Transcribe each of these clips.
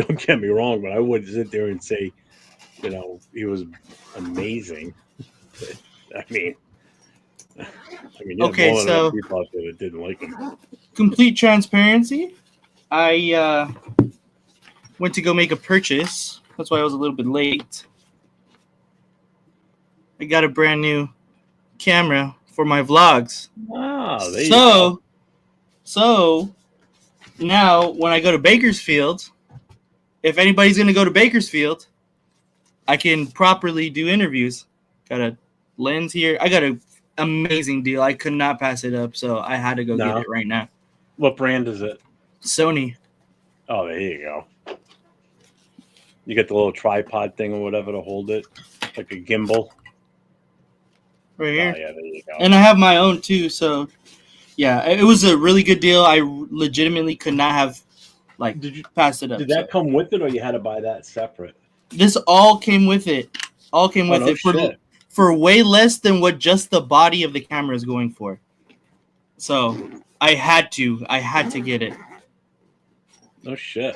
Don't get me wrong, but I wouldn't sit there and say, he was amazing. I mean, you have Okay, more than enough so people out there that didn't like him. complete transparency. I went to go make a purchase. That's why I was a little bit late. I got a brand new camera for my vlogs. Ah, there you go. So now when I go to Bakersfield, if anybody's gonna go to Bakersfield, I can properly do interviews. Got a lens here. I got an amazing deal. I could not pass it up, so I had to go get No. it right now. What brand is it? Sony. Oh, there you go. You get the little tripod thing or whatever to hold it, like a gimbal. Right Oh, here. yeah, there you go. And I have my own too, so yeah, it was a really good deal. I legitimately could not have passed it up. Did that come with it, or you had to buy that separate? This all came with it. All came with no it shit. for way less than what just the body of the camera is going for. So I had to get it. No shit.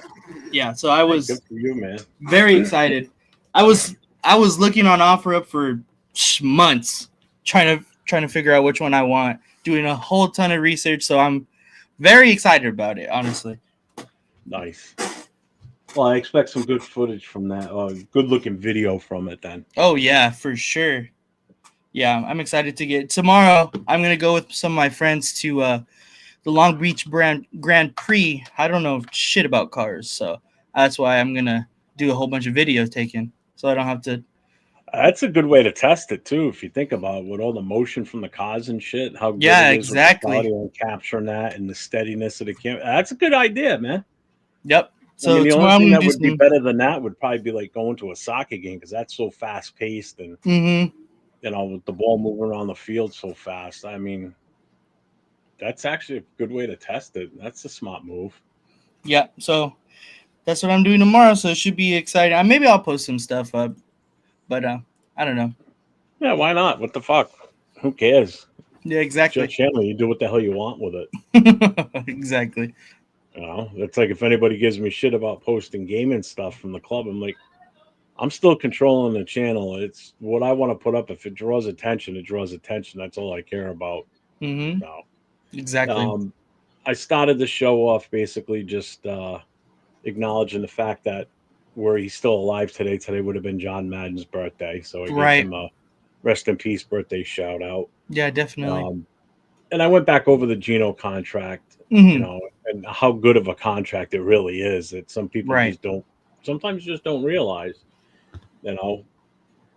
Yeah, so I was Good for you, man. very excited. I was looking on OfferUp for months, trying to figure out which one I want, doing a whole ton of research. So I'm very excited about it, honestly. Nice. Well, I expect some good footage from that. Good looking video from it then. Oh yeah, for sure. Yeah, I'm excited to get tomorrow. I'm gonna go with some of my friends to the Long Beach Grand Prix. I don't know shit about cars, so that's why I'm gonna do a whole bunch of video taking, so I don't have to. That's a good way to test it too, if you think about it, with all the motion from the cars and shit, how good Yeah, it is with the exactly. quality on capturing that and the steadiness of the camera. That's a good idea, man. Yep. So The tomorrow only I'm thing gonna that do would be some. better than that would probably be like going to a soccer game, because that's so fast paced and Mm-hmm. with the ball moving around the field so fast. I mean, that's actually a good way to test it. That's a smart move. Yeah. So that's what I'm doing tomorrow. So it should be exciting. Maybe I'll post some stuff up, but I don't know. Yeah, why not? What the fuck? Who cares? Yeah, It's your exactly. channel. You do what the hell you want with it. Exactly. It's like if anybody gives me shit about posting gaming stuff from the club, I'm like, I'm still controlling the channel. It's what I want to put up. If it draws attention, it draws attention. That's all I care about. Mm-hmm. No. Exactly. I started the show off basically just acknowledging the fact that were he still alive today, today would have been John Madden's birthday. So I gave Right. him a rest in peace birthday shout out. Yeah, definitely. And I went back over the Geno contract, Mm-hmm. and how good of a contract it really is, that some people Right. just don't, sometimes just don't realize, you know,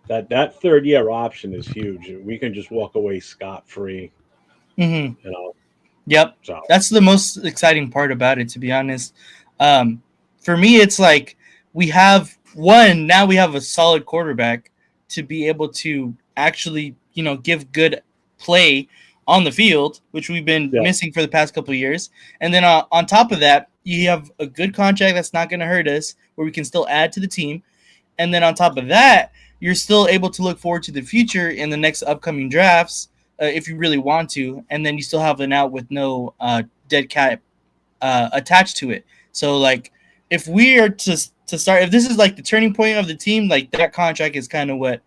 that third year option is huge. We can just walk away scot free, Mm-hmm. you know. Yep. So That's the most exciting part about it, to be honest. Um, for me, it's like we have one, now we have a solid quarterback to be able to actually, give good play on the field, which we've been yeah, missing for the past couple of years. And then on top of that, you have a good contract that's not going to hurt us, where we can still add to the team. And then on top of that, you're still able to look forward to the future in the next upcoming drafts, if you really want to. And then you still have an out with no dead cap attached to it. So like, if we are to start, if this is like the turning point of the team, like that contract is kind of oh what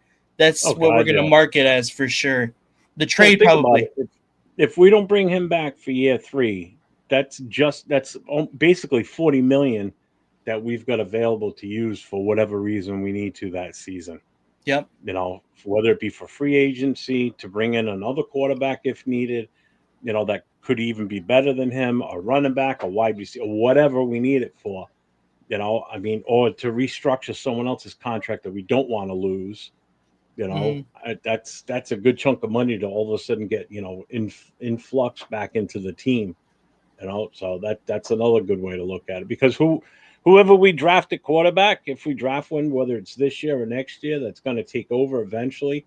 we're god, gonna yeah. mark it as for sure. The Well, trade think about it. probably. If we don't bring him back for year three, that's basically 40 million that we've got available to use for whatever reason we need to that season. Yep. Whether it be for free agency, to bring in another quarterback if needed, that could even be better than him, a running back, a wide receiver, whatever we need it for. I mean, or to restructure someone else's contract that we don't want to lose. Mm, That's a good chunk of money to all of a sudden get influx back into the team. So that's another good way to look at it, because whoever we draft at quarterback, if we draft one, whether it's this year or next year, that's going to take over eventually.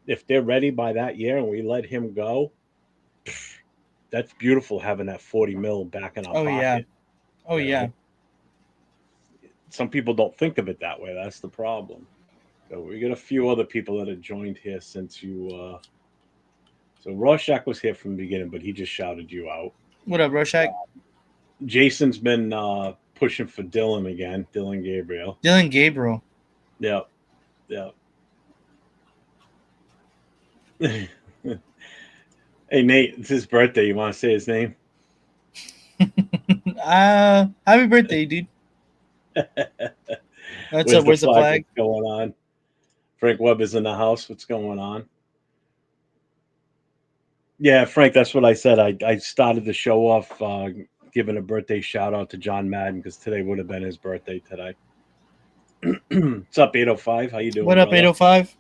If they're ready by that year and we let him go, that's beautiful, having that 40 mil back in our oh yeah. pocket. Oh You yeah. know, some people don't think of it that way. That's the problem. So we got a few other people that have joined here since you. So Rorschach was here from the beginning, but he just shouted you out. What up, Rorschach? Jason's been pushing for Dylan again, Dylan Gabriel. Dylan Gabriel. Yeah, yeah. Hey Nate, it's his birthday. You want to say his name? Happy birthday, dude. What's up? Where's the flag? What's going on? Frank Webb is in the house. What's going on? Yeah, Frank, that's what I said. I started the show off giving a birthday shout out to John Madden because today would have been his birthday today. What's up, 805? How you doing? What up, brother? 805?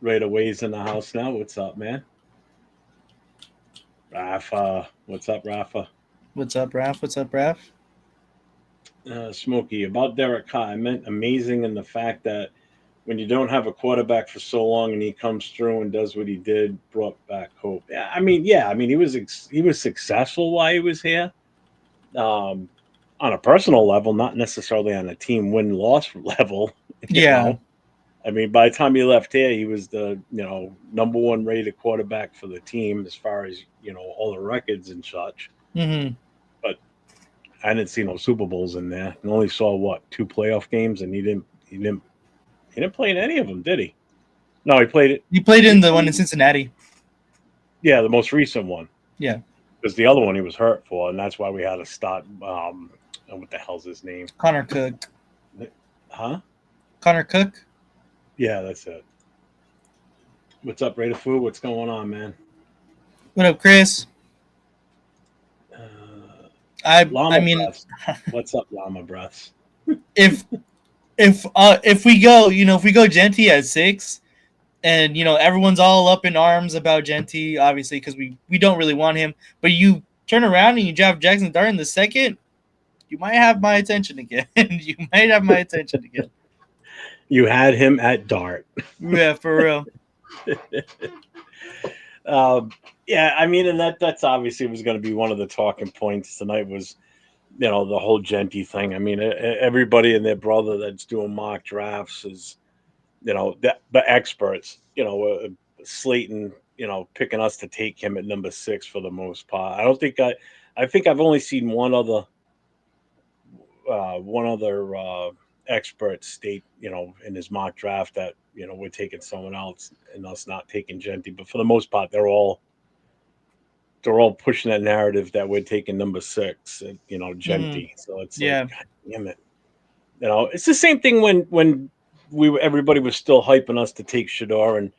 Right away's in the house now. What's up, man? Rafa. What's up, Rafa? What's up, Raph? What's up, Raph? Smokey, about Derek Carr, I meant amazing in the fact that when you don't have a quarterback for so long and he comes through and does what he did, brought back hope. Yeah, I mean, he was successful while he was here. On a personal level, not necessarily on a team win-loss level. Yeah. Know? I mean, by the time he left here, he was the number one rated quarterback for the team as far as all the records and such. Mm-hmm. But I didn't see no Super Bowls in there. I only saw 2 playoff games, and he didn't play in any of them, did he? No, he played it. He played in the one in Cincinnati. Yeah, the most recent one. Yeah, because the other one he was hurt for, and that's why we had to start. What the hell's his name? Connor Cook. Huh? Connor Cook. Yeah, that's it. What's up, Raider Food? What's going on, man? What up, Chris? I mean, breaths. What's up, llama breaths? if we go Genty at 6, and everyone's all up in arms about Genty, obviously because we don't really want him, but you turn around and you draft Jackson Dart in the 2nd, you might have my attention again. You might have my attention again. You had him at Dart. Yeah, for real. Yeah, I mean, and that's obviously was going to be one of the talking points tonight was, the whole Genty thing. I mean, everybody and their brother that's doing mock drafts is, the experts, Slayton, picking us to take him at number 6 for the most part. I think I've only seen one other expert state, in his mock draft that, we're taking someone else and us not taking Genty. But for the most part, they're all pushing that narrative that we're taking number 6, Genty. So it's God damn it. It's the same thing when everybody was still hyping us to take Shador, and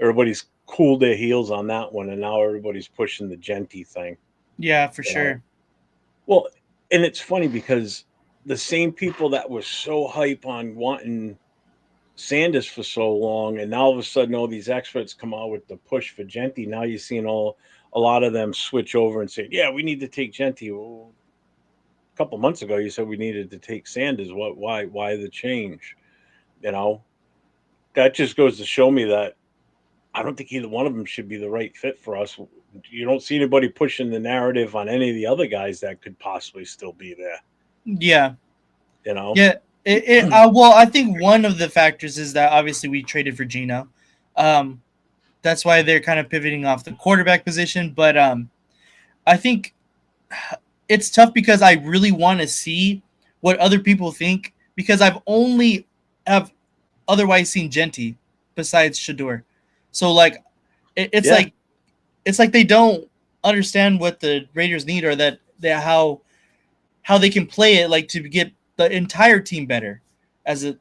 everybody's cooled their heels on that one, and now everybody's pushing the Genty thing. Yeah, for sure. Well, and it's funny because the same people that were so hype on wanting Sanders for so long, and now all of a sudden all these experts come out with the push for Genty. Now you're seeing a lot of them switch over and say, yeah, we need to take Genty. Well, a couple of months ago you said we needed to take Sanders. Why the change? That just goes to show me that I don't think either one of them should be the right fit for us. You don't see anybody pushing the narrative on any of the other guys that could possibly still be there. Yeah. Yeah. Well, I think one of the factors is that obviously we traded for Geno. That's why they're kind of pivoting off the quarterback position. But I think it's tough because I really want to see what other people think, because I've only otherwise seen Genty besides Shador. So it's like they don't understand what the Raiders need, or that how they can play it to get the entire team better.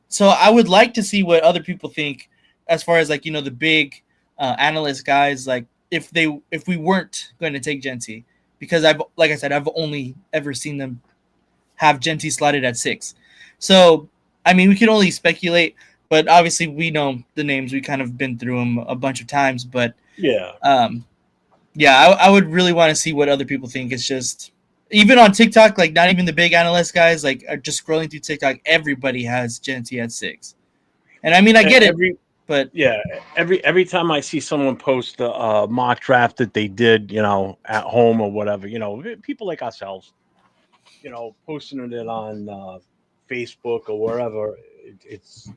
So I would like to see what other people think as far as the big analyst guys, if we weren't going to take Genty, because I've only ever seen them have Genty slotted at 6. So I mean, we can only speculate, but obviously we know the names. We kind of been through them a bunch of times, but yeah. I would really want to see what other people think. It's just, even on TikTok, not even the big analyst guys, are just scrolling through TikTok, everybody has Genty at 6. And I mean, I get it, but yeah, every time I see someone post a mock draft that they did, at home or whatever, people like ourselves, posting it on Facebook or wherever, it's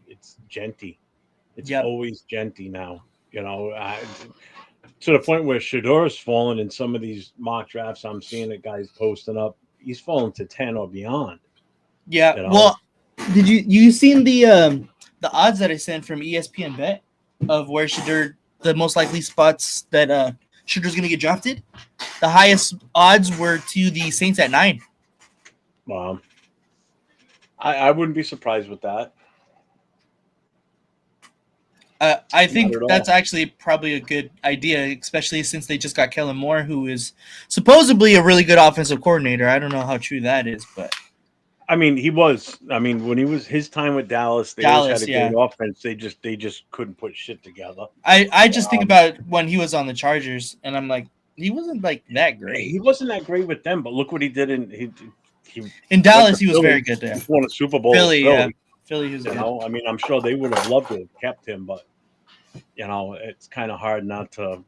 Genty. It's always Genty now, to the point where Shador's fallen in some of these mock drafts. I'm seeing it guys posting up he's fallen to 10 or beyond. Yeah. You know? Well, did you seen the odds that I sent from ESPN Bet of where Shedeur the most likely spots that Shedur's going to get drafted? The highest odds were to the Saints at 9. I wouldn't be surprised with that. I Not think at all. that's actually probably a good idea, especially since they just got Kellen Moore, who is supposedly a really good offensive coordinator. I don't know how true that is, but I mean, he was. I mean, when he was his time with Dallas, they always Dallas, had a yeah. great offense. They just couldn't put shit together. I just think about when he was on the Chargers, and I'm like, he wasn't like that great. He wasn't that great with them, but look what he did he In Dallas, he was very good there. He won a Super Bowl. Philly, Philly, yeah. Philly was you good. know, I mean, I'm sure they would have loved to have kept him, but you know, it's kind of hard not to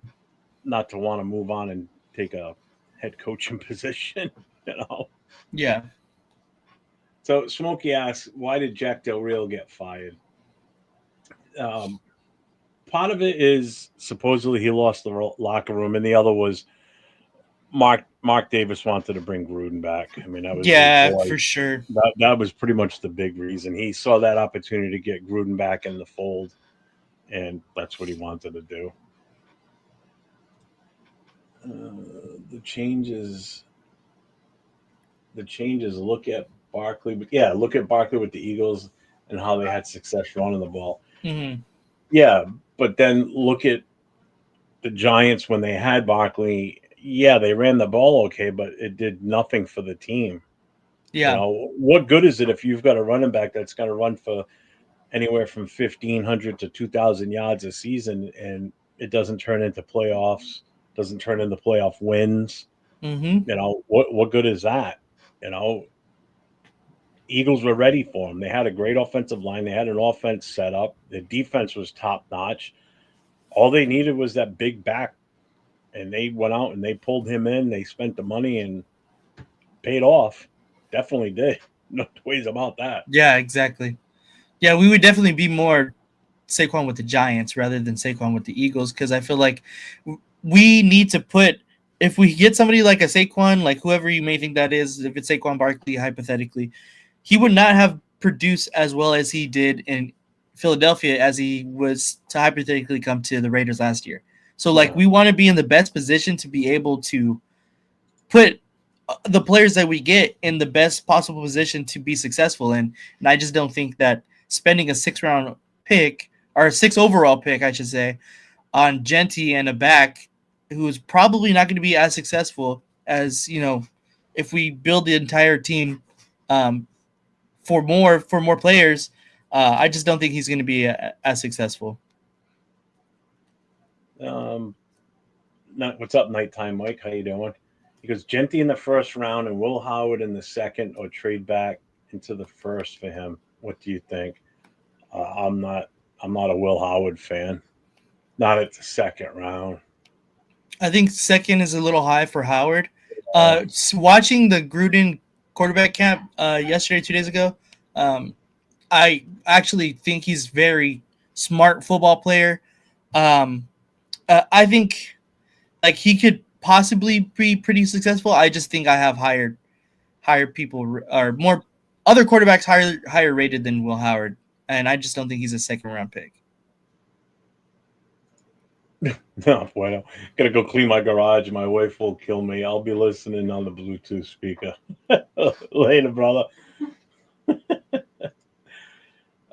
want to move on and take a head coaching position. You know. Yeah. So Smokey asks, why did Jack Del Rio get fired? Part of it is supposedly he lost the locker room, and the other was Mark Davis wanted to bring Gruden back. I mean, that was for sure. That was pretty much the big reason. He saw that opportunity to get Gruden back in the fold, and that's what he wanted to do. The changes. Look at Barkley, but yeah, look at Barkley with the Eagles and how they had success running the ball. Mm-hmm. Yeah, but then look at the Giants when they had Barkley. Yeah, they ran the ball okay, but it did nothing for the team. Yeah. You know, what good is it if you've got a running back that's going to run for anywhere from 1,500 to 2,000 yards a season, and it doesn't turn into playoffs, doesn't turn into playoff wins? Mm-hmm. You know, what good is that? You know, Eagles were ready for him. They had a great offensive line. They had an offense set up. The defense was top notch. All they needed was that big back, and they went out and they pulled him in. They spent the money and paid off. Definitely did. No ways about that. Yeah, exactly. Yeah, we would definitely be more Saquon with the Giants rather than Saquon with the Eagles, because I feel like we need to put, if we get somebody like a Saquon, like whoever you may think that is, if it's Saquon Barkley, hypothetically, he would not have produced as well as he did in Philadelphia as he was to hypothetically come to the Raiders last year. So, like, we want to be in the best position to be able to put the players that we get in the best possible position to be successful in. And I just don't think that spending a 6th-round pick, or a 6th overall pick, I should say, on Genty and a back who is probably not going to be as successful as, you know, if we build the entire team for more players, I just don't think he's going to be as successful. What's up, Nighttime Mike? How you doing? He goes, Genty in the first round and Will Howard in the second, or trade back into the first for him. What do you think? I'm not a Will Howard fan. Not at the second round. I think second is a little high for Howard. Watching the Gruden quarterback camp yesterday, 2 days ago, I actually think he's very smart football player. I think like he could possibly be pretty successful. I just think I have higher people, or more other quarterbacks higher rated than Will Howard, and I just don't think he's a 2nd-round pick. No, bueno. Gotta go clean my garage. My wife will kill me. I'll be listening on the Bluetooth speaker. Later, brother.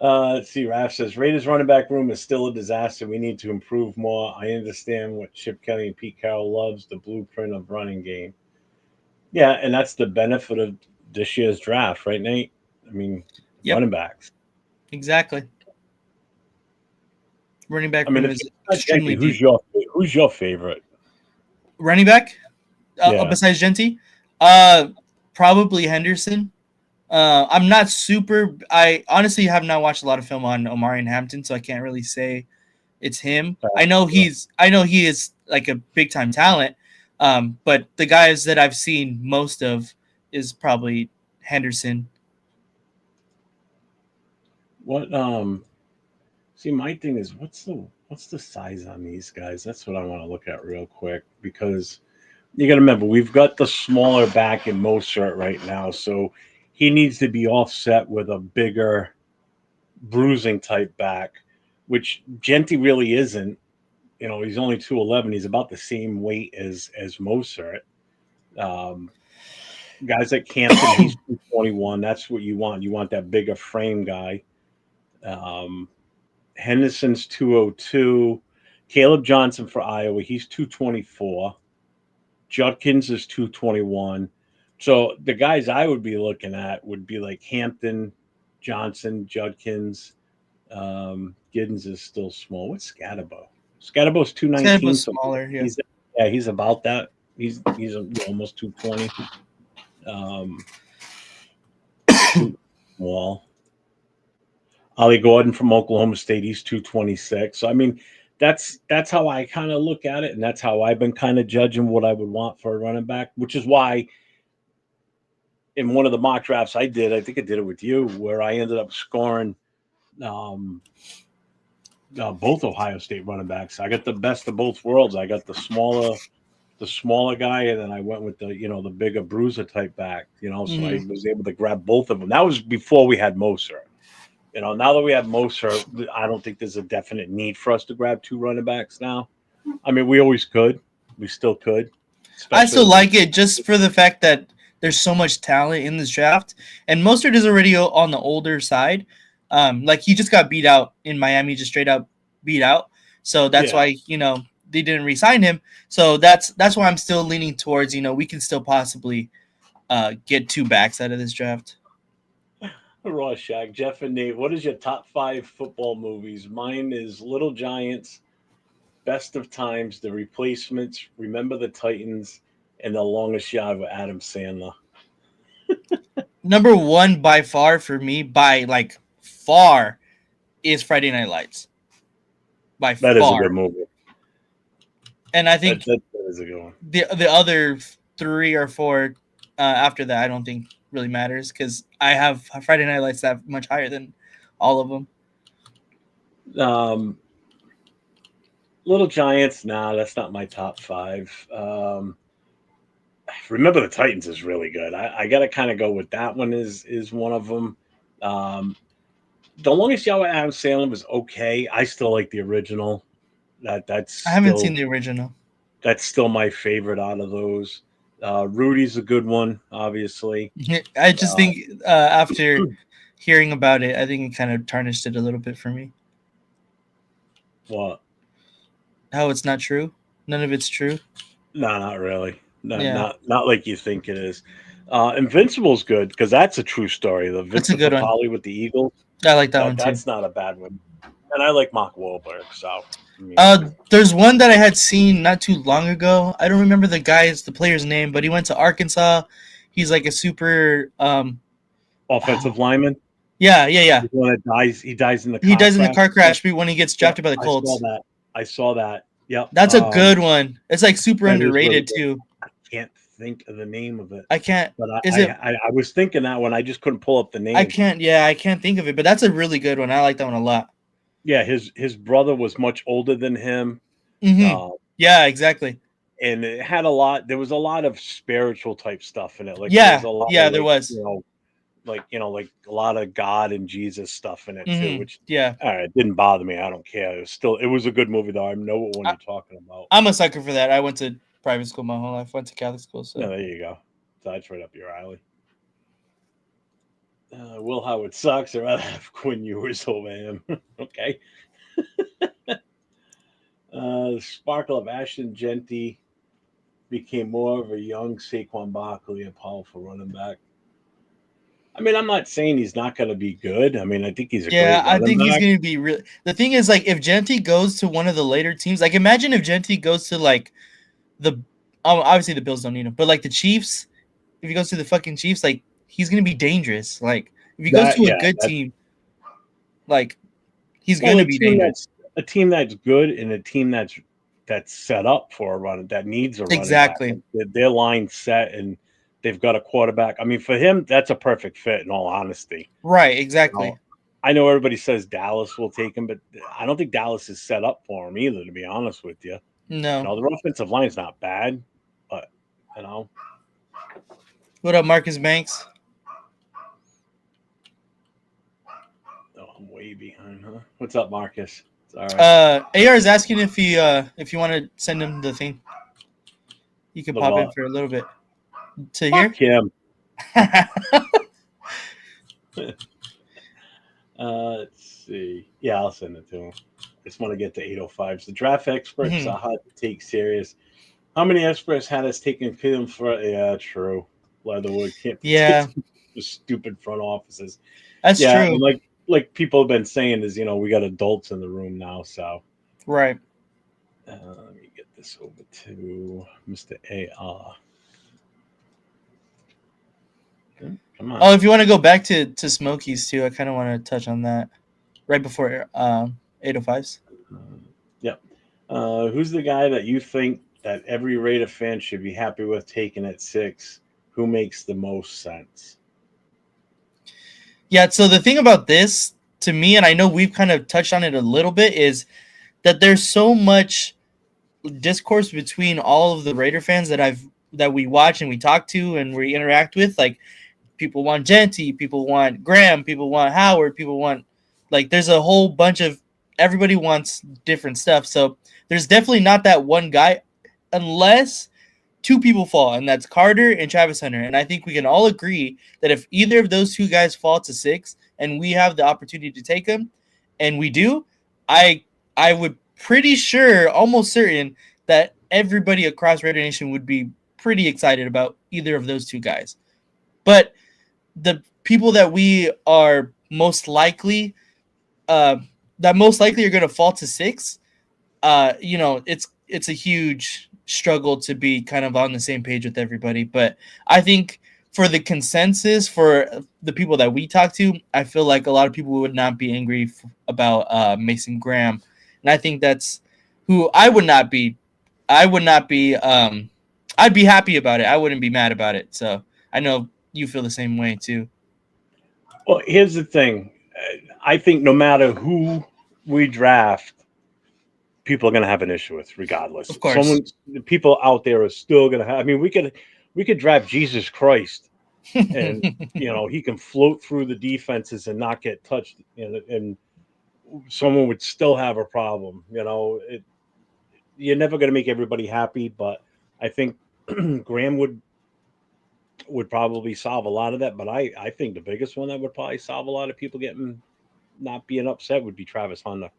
Let's see. Raph says Raiders running back room is still a disaster. We need to improve more. I understand what Chip Kelly and Pete Carroll loves, the blueprint of running game. Yeah, and that's the benefit of this year's draft, right, Nate? I mean, running backs. Exactly. Running back I mean, room is extremely deep. Who's your favorite running back besides Genty? Probably Henderson. I'm not super. I honestly have not watched a lot of film on Omarion Hampton, so I can't really say it's him. I know he is like a big time talent, but the guys that I've seen most of is probably Henderson. What see, my thing is what's the size on these guys? That's what I want to look at real quick, because You got to remember, we've got the smaller back in Mozart right now, so he needs to be offset with a bigger bruising type back, which Genty really isn't. He's only 211. He's about the same weight as Mozart. Um, Guys like Campton, he's 221. That's what you want. You want that bigger frame guy. Um, Henderson's 202. Caleb Johnson for Iowa, he's 224. Judkins is 221. So the guys I would be looking at would be like Hampton, Johnson, Judkins. Giddens is still small. What's Scatabo? Scatabo's Kind 219. of So smaller, yeah. he's about that. He's almost 220. Um, Wall. Ollie Gordon from Oklahoma State, he's 226. So I mean, that's how I kind of look at it, and that's how I've been kind of judging what I would want for a running back, which is why in one of the mock drafts I did, I think I did it with you, where I ended up scoring um, both Ohio State running backs. I got the best of both worlds. I got the smaller guy, and then I went with the bigger bruiser type back. So I was able to grab both of them. That was before we had Moser. Now that we have Moser, I don't think there's a definite need for us to grab two running backs now. I mean, we always could. We still could. I still like it just for the fact that there's so much talent in this draft, and Mostert is already on the older side. Like he just got beat out in Miami, just straight up beat out. So that's why they didn't re-sign him. So that's why I'm still leaning towards we can still possibly get two backs out of this draft. Rorschach, Jeff and Nate, what is your top 5 football movies? Mine is Little Giants, Best of Times, The Replacements, Remember the Titans, and The Longest Yard with Adam Sandler. Number one by far for me, by like far, is Friday Night Lights. By that far. Is a good movie. And I think that is a good one. The other 3 or 4 after that, I don't think really matters because I have Friday Night Lights that much higher than all of them. Little Giants, that's not my top 5. Remember the Titans is really good. I got to kind of go with that one is one of them. The Longest Yard with Adam Sandler was okay. I still like the original. That's I haven't seen the original. That's still my favorite out of those. Rudy's a good one, obviously. I just think after hearing about it, I think it kind of tarnished it a little bit for me. What? How it's not true? None of it's true? No, not really. Not like you think it is. Invincible's good because that's a true story. The Vincent Papali with the Eagles. I like that one too. That's not a bad one. And I like Mark Wahlberg. So. There's one that I had seen not too long ago. I don't remember the player's name, but he went to Arkansas. He's like a super offensive lineman. Yeah. The one that dies. He dies in the car. He dies in the car crash when he gets drafted by the Colts. I saw that. Yep. That's a good one. It's like super underrated too. I can't think of the name of it. I can't. But I was thinking that one. I just couldn't pull up the name. I can't think of it. But that's a really good one. I like that one a lot. Yeah, his brother was much older than him. Mm-hmm. Yeah, exactly. And it had there was a lot of spiritual type stuff in it. Like there was. Like a lot of God and Jesus stuff in it too. Which it didn't bother me. I don't care. It was a good movie though. I know what one you're talking about. I'm a sucker for that. I went to private school my whole life. Went to Catholic school. So there you go. So that's right up your alley. Will Howard sucks. I'd rather have Quinn Ewers over him. Okay. The sparkle of Ashton Genty became more of a young Saquon Barkley, a powerful running back. I mean, I'm not saying he's not going to be good. I mean, I think he's a great running back. I think he's going to be really. The thing is, like, if Genty goes to one of the later teams, like, imagine if Genty goes to like obviously the Bills don't need him, but like the Chiefs, if he goes to the fucking Chiefs, like. He's going to be dangerous. Like, if he goes to a good team, like, he's going to be dangerous. A team that's good and a team that's set up for a run, that needs a run. Exactly. Their line set and they've got a quarterback. I mean, for him, that's a perfect fit, in all honesty. Right, exactly. I know everybody says Dallas will take him, but I don't think Dallas is set up for him either, to be honest with you. No. Their offensive line's not bad, but You know. What up, Marcus Banks? Oh, I'm way behind, huh? What's up, Marcus? It's all right. AR is asking if you want to send him the thing. You can The pop in what? for a little bit to hear. Fuck him. Let's see. Yeah, I'll send it to him. Just want to get to 805s. The draft experts Mhm. are hard to take serious. How many experts had us taking film for? Yeah, true. Leatherwood can't be Yeah, taking the stupid front offices. that's Yeah, true. and like people have been saying is we got adults in the room now, so Right. let me get this over to Mr. AR. Come on. Oh, if you want to go back to Smokies too, I kind of want to touch on that right before 805s. Yep. Who's the guy that you think that every Raider fan should be happy with taking at 6? Who makes the most sense? Yeah. So the thing about this to me, and I know we've kind of touched on it a little bit, is that there's so much discourse between all of the Raider fans that we watch and we talk to and we interact with. Like people want Genty, people want Graham, people want Howard, people want there's a whole bunch of everybody wants different stuff. So there's definitely not that one guy unless two people fall, and that's Carter and Travis Hunter. And I think we can all agree that if either of those two guys fall to 6 and we have the opportunity to take them, and we do, I I would pretty sure, almost certain, that everybody across Raider Nation would be pretty excited about either of those two guys. But the people that we are most likely uh, are going to fall to 6, it's a huge struggle to be kind of on the same page with everybody. But I think for the consensus, for the people that we talk to, I feel like a lot of people would not be angry about Mason Graham, and I think that's who I would not be. I would not be. I'd be happy about it. I wouldn't be mad about it. So I know you feel the same way too. Well, here's the thing. I think no matter who we draft, people are going to have an issue with, regardless. Of course. People out there are still going to have. I mean, we could draft Jesus Christ, and he can float through the defenses and not get touched, and someone would still have a problem. You're never going to make everybody happy, but I think Graham would probably solve a lot of that. But I think the biggest one that would probably solve a lot of people getting not being upset would be Travis Hunter.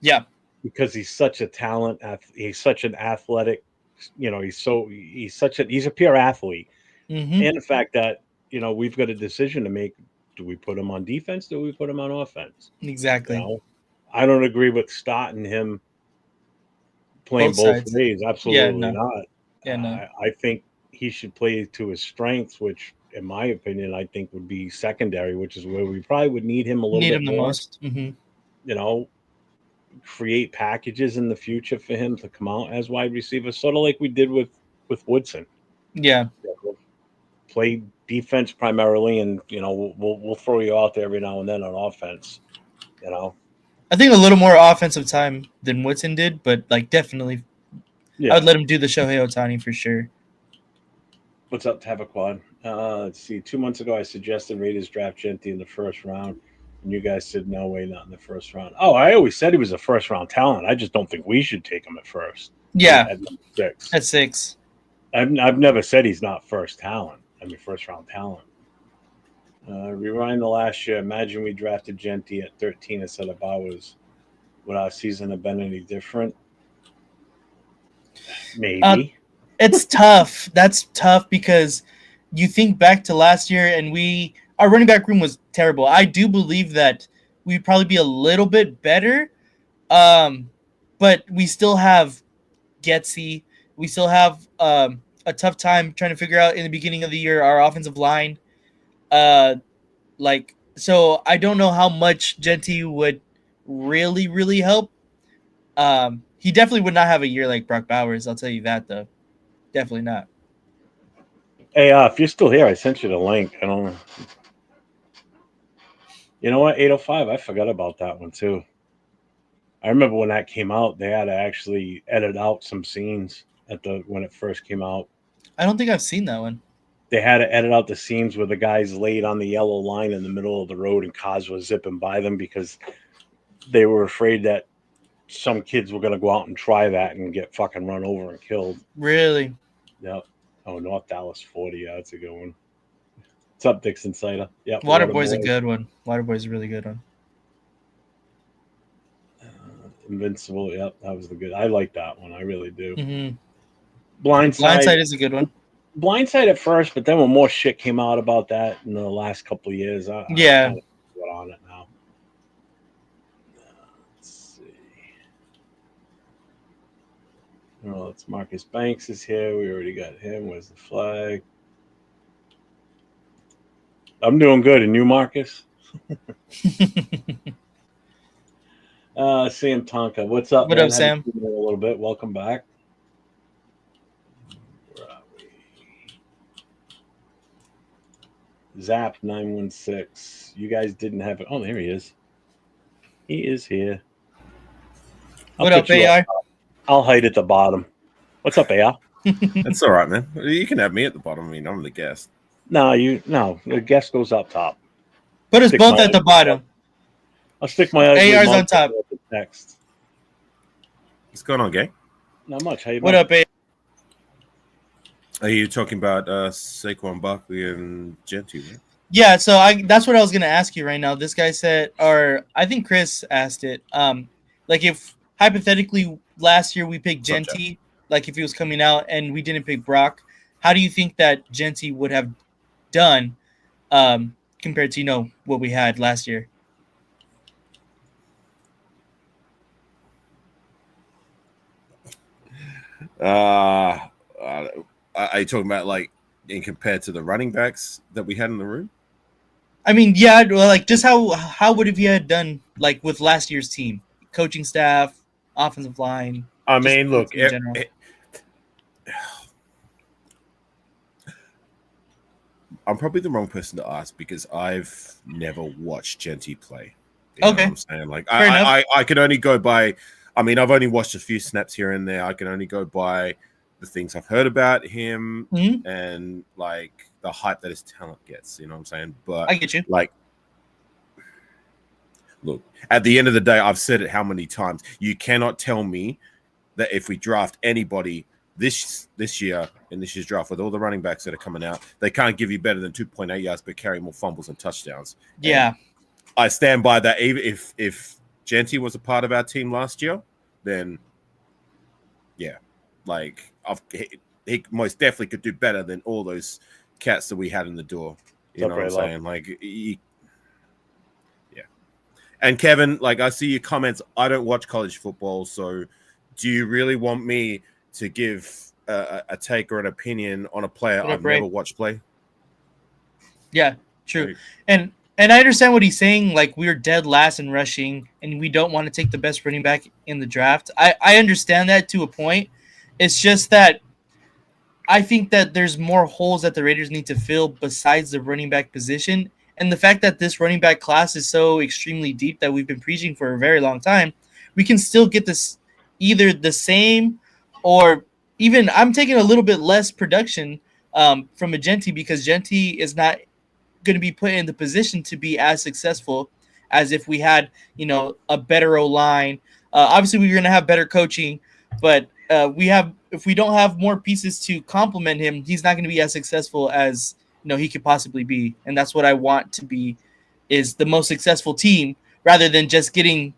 Yeah. Because he's such a talent. He's such an athletic. He's a pure athlete. Mm-hmm. And the fact that we've got a decision to make: do we put him on defense? Do we put him on offense? Exactly. I don't agree with starting him playing both ways. Absolutely not. Yeah, no. I think he should play to his strengths, which, in my opinion, I think would be secondary, which is where we probably would need him a little bit the more. most. Mm-hmm. Create packages in the future for him to come out as wide receiver, sort of like we did with Woodson. Yeah. Play defense primarily, and we'll throw you out there every now and then on offense. I think a little more offensive time than Woodson did, but definitely, I would let him do the Shohei Ohtani for sure. What's up, Tavaquad? Let's see. 2 months ago, I suggested Raiders draft Genty in the first round, and you guys said no way, not in the first round. Oh, I always said he was a first round talent. I just don't think we should take him at first. Yeah, at number 6. At 6. I've never said he's not first talent. I mean, first round talent. Rewind the last year. Imagine we drafted Genty at 13 instead of Bowers. Would our season have been any different? Maybe. It's tough. That's tough because you think back to last year and our running back room was terrible. I do believe that we'd probably be a little bit better, but we still have Getsy. We still have a tough time trying to figure out in the beginning of the year our offensive line. So I don't know how much Genty would really, really help. He definitely would not have a year like Brock Bowers. I'll tell you that, though. Definitely not. Hey, if you're still here, I sent you the link. I don't know. You know what? 805. I forgot about that one too. I remember when that came out, they had to actually edit out some scenes when it first came out. I don't think I've seen that one. They had to edit out the scenes where the guys laid on the yellow line in the middle of the road and cars was zipping by them because they were afraid that some kids were going to go out and try that and get fucking run over and killed. Really? Yep. Oh, North Dallas 40. Yeah, that's a good one. What's up, Dixon Cider? Yep. Waterboy's a good one. Waterboy's a really good one. Invincible. Yep, that was the good. I like that one. I really do. Mm-hmm. Blindside is a good one. Blindside at first, but then when more shit came out about that in the last couple of years, I kind of got on it now. Let's see. Oh, it's Marcus Banks is here. We already got him. Where's the flag? I'm doing good. And you, Marcus? Sam Tonka. What's up, What man? up, Sam? A little bit. Welcome back. Where are we? Zap 916. You guys didn't have it. Oh, there he is. He is here. What up, AR? I'll hide at the bottom. What's up, AR? That's all right, man. You can have me at the bottom. I mean, I'm the guest. No, the guest goes up top. Put us both at the bottom. I'll stick my AR's on top. Next. What's going on, gang? Not much. How you What doing? up, AR? Are you talking about Saquon Barkley and Genty, right? Yeah, so that's what I was gonna ask you right now. This guy said, or I think Chris asked it. Like if hypothetically last year we picked Genty, like if he was coming out and we didn't pick Brock, how do you think that Genty would have done compared to what we had last year? Are you talking about like in compared to the running backs that we had in the room? I mean, yeah, well, like just how would have you had done like with last year's team, coaching staff, offensive line? I mean, look, in general. I'm probably the wrong person to ask because I've never watched Genty play. You know what I'm saying? Like I can only go by. I mean, I've only watched a few snaps here and there. I can only go by the things I've heard about him and like the hype that his talent gets. You know what I'm saying? But I get you. Like, look, at the end of the day, I've said it how many times. You cannot tell me that if we draft anybody this year in this year's draft with all the running backs that are coming out, they can't give you better than 2.8 yards but carry more fumbles and touchdowns. Yeah, and I stand by that. Even if Genty was a part of our team last year, then yeah, like he most definitely could do better than all those cats that we had in the door. You know what I'm saying? Like, yeah. And Kevin, like I see your comments. I don't watch college football, so do you really want me to give a take or an opinion on a player I've never watched play? Yeah, true. Right. And I understand what he's saying. Like, we're dead last in rushing, and we don't want to take the best running back in the draft. I understand that to a point. It's just that I think that there's more holes that the Raiders need to fill besides the running back position. And the fact that this running back class is so extremely deep that we've been preaching for a very long time, we can still get this either the same or even I'm taking a little bit less production from a Genty because Genty is not going to be put in the position to be as successful as if we had, a better O-line. Obviously, we're going to have better coaching, but if we don't have more pieces to complement him, he's not going to be as successful as he could possibly be. And that's what I want to be, is the most successful team rather than just getting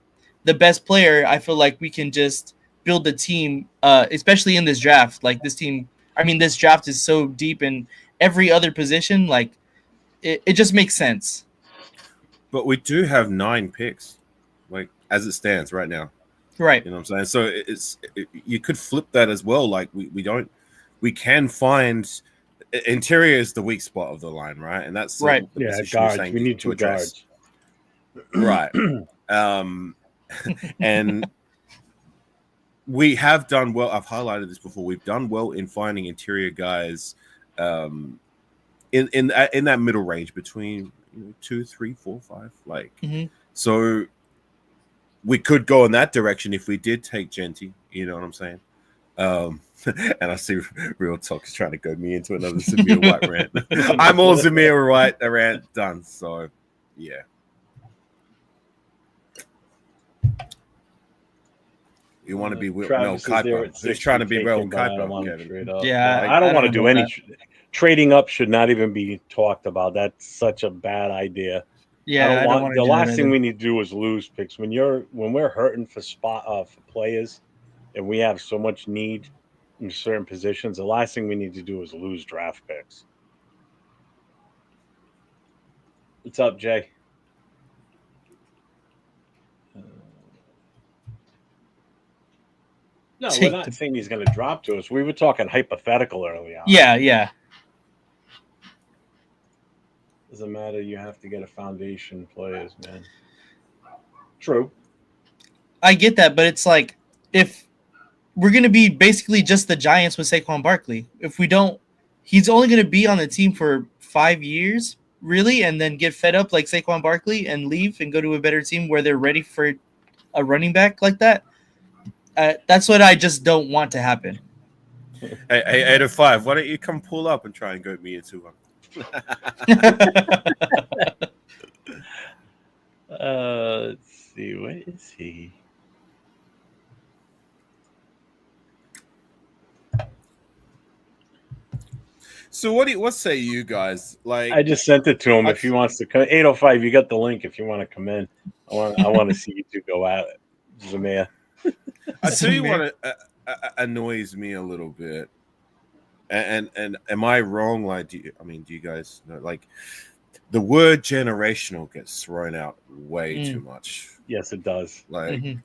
the best player. I feel like we can just build the team, especially in this draft. Like this draft is so deep in every other position. Like it just makes sense. But we do have 9 picks, like as it stands right now. Right. You know what I'm saying? So you could flip that as well. Like we can find interior is the weak spot of the line, right? And that's right. Yeah, guards. We need 2 guards. Right. And we have done well. I've highlighted this before. We've done well in finding interior guys in that middle range between 2, 3, 4, 5. Like so we could go in that direction if we did take Genty, you know what I'm saying? And I see Real Talk is trying to go me into another Zamir White rant. I'm all Zamir White rant done. So, yeah. You want to be Mel Kiper. Who's trying to be Mel Kiper? Yeah, I don't want to do any trading up. Should not even be talked about. That's such a bad idea. Yeah, the last thing we need to do is lose picks when we're hurting for for players, and we have so much need in certain positions. The last thing we need to do is lose draft picks. What's up, Jay? No, we're not saying he's going to drop to us. We were talking hypothetical earlier. Yeah. Doesn't matter. You have to get a foundation players, man. True. I get that, but it's like if we're going to be basically just the Giants with Saquon Barkley. If we don't, he's only going to be on the team for 5 years, really, and then get fed up like Saquon Barkley and leave and go to a better team where they're ready for a running back like that. That's what I just don't want to happen. Hey, 805, why don't you come pull up and try and go me into one? Let's see. Where is he? So what say you guys? Like, I just sent it to him. If he wants to come, 805. You got the link. If you want to come in, I want to see you two go at it, Zamir. I tell you what annoys me a little bit, and am I wrong? Like, do you guys know? Like, the word generational gets thrown out way too much. Yes, it does. Like,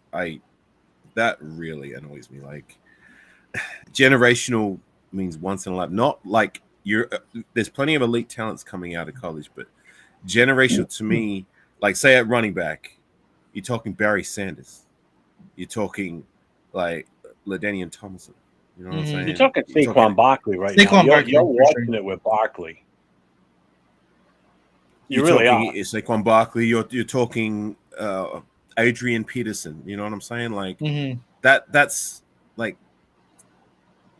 that really annoys me. Like, generational means once in a life, not like there's plenty of elite talents coming out of college, but generational to me, like, say at running back, you're talking Barry Sanders. You're talking like LaDainian Tomlinson. You know what I'm saying? You're talking Saquon Barkley right now. You're watching it with Barkley. You're really are. Saquon Barkley. You're talking Adrian Peterson. You know what I'm saying? Like that's like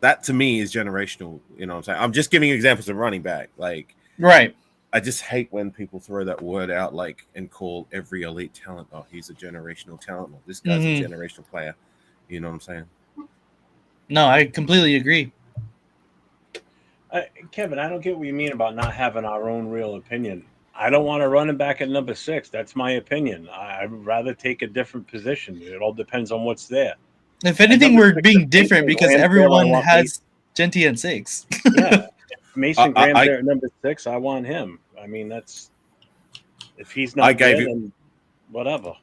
that to me is generational. You know what I'm saying? I'm just giving examples of running back. Like, right. I just hate when people throw that word out, like, and call every elite talent, oh, he's a generational talent. Well, this guy's a generational player. You know what I'm saying? No, I completely agree. Kevin, I don't get what you mean about not having our own real opinion. I don't want to run him back at number 6. That's my opinion. I'd rather take a different position. It all depends on what's there. If anything, we're being different because everyone has Genty at 6. Yeah. Mason Graham's there at number 6. I want him. I mean, that's if he's not there, then whatever.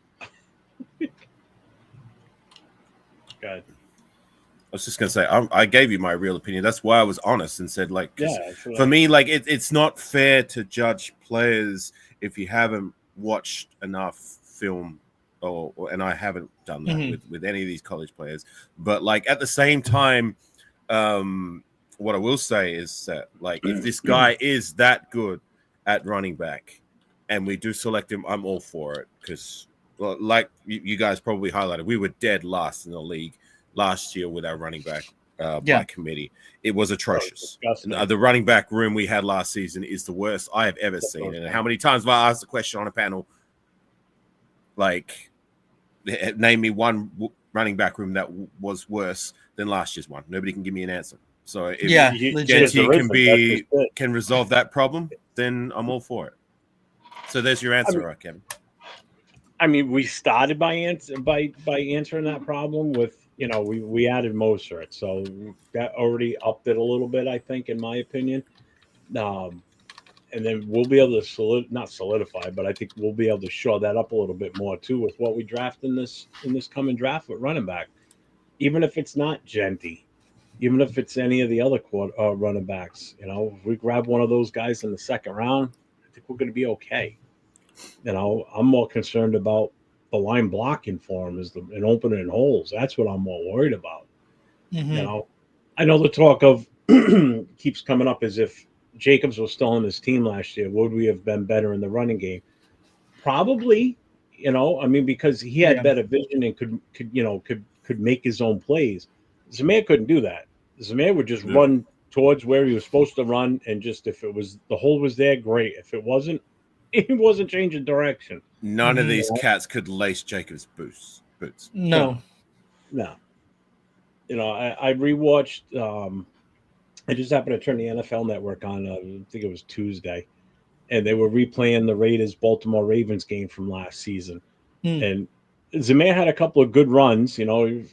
Good. I was just gonna say I gave you my real opinion. That's why I was honest and said, like, for me, like, it's not fair to judge players if you haven't watched enough film, and I haven't done that with any of these college players. But, like, at the same time, what I will say is that, like, if this guy is that good at running back and we do select him, I'm all for it because, well, like you guys probably highlighted, we were dead last in the league last year with our running back by committee. It was atrocious. The running back room we had last season is the worst I have ever seen. And how many times have I asked the question on a panel, like, name me one running back room that was worse than last year's one? Nobody can give me an answer. So if Genty can resolve that problem, then I'm all for it. So there's your answer, Kevin. I mean, we started by answering that problem with, we added Mostert, so that already upped it a little bit, I think, in my opinion. And then we'll be able to not solidify, but I think we'll be able to shore that up a little bit more too with what we draft in this coming draft with running back, even if it's not Genty. Even if it's any of the other running backs, if we grab one of those guys in the second round, I think we're going to be okay. I'm more concerned about the line blocking for him and opening holes. That's what I'm more worried about. I know the talk of keeps coming up as if Jacobs was still on his team last year. Would we have been better in the running game? Probably. Because he had better vision and could make his own plays. Zamir couldn't do that. Zamir would just run towards where he was supposed to run, and just if it was the hole was there, great. If it wasn't, he wasn't changing direction. None of these cats could lace Jacobs' boots. No. You know, I rewatched. I just happened to turn the NFL Network on. I think it was Tuesday, and they were replaying the Raiders Baltimore Ravens game from last season. And Zamir had a couple of good runs. You know,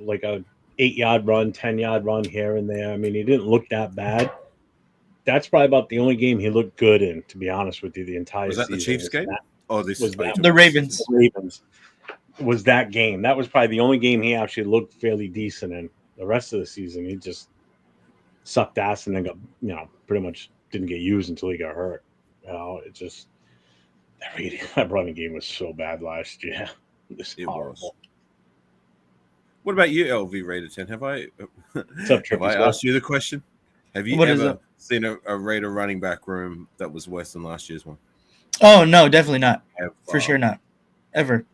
like a 8-yard run, 10-yard run here and there. I mean, he didn't look that bad. That's probably about the only game he looked good in, to be honest with you. The entire was that season the Chiefs game? This was the Ravens. The Ravens was that game. That was probably the only game he actually looked fairly decent in. The rest of the season, he just sucked ass and then got, pretty much didn't get used until he got hurt. You know, it just that running game was so bad last year. It was. What about you, LV Raider 10? Have I asked you the question? Have you ever seen a Raider running back room that was worse than last year's one? Oh, no, definitely not. For sure not. Ever.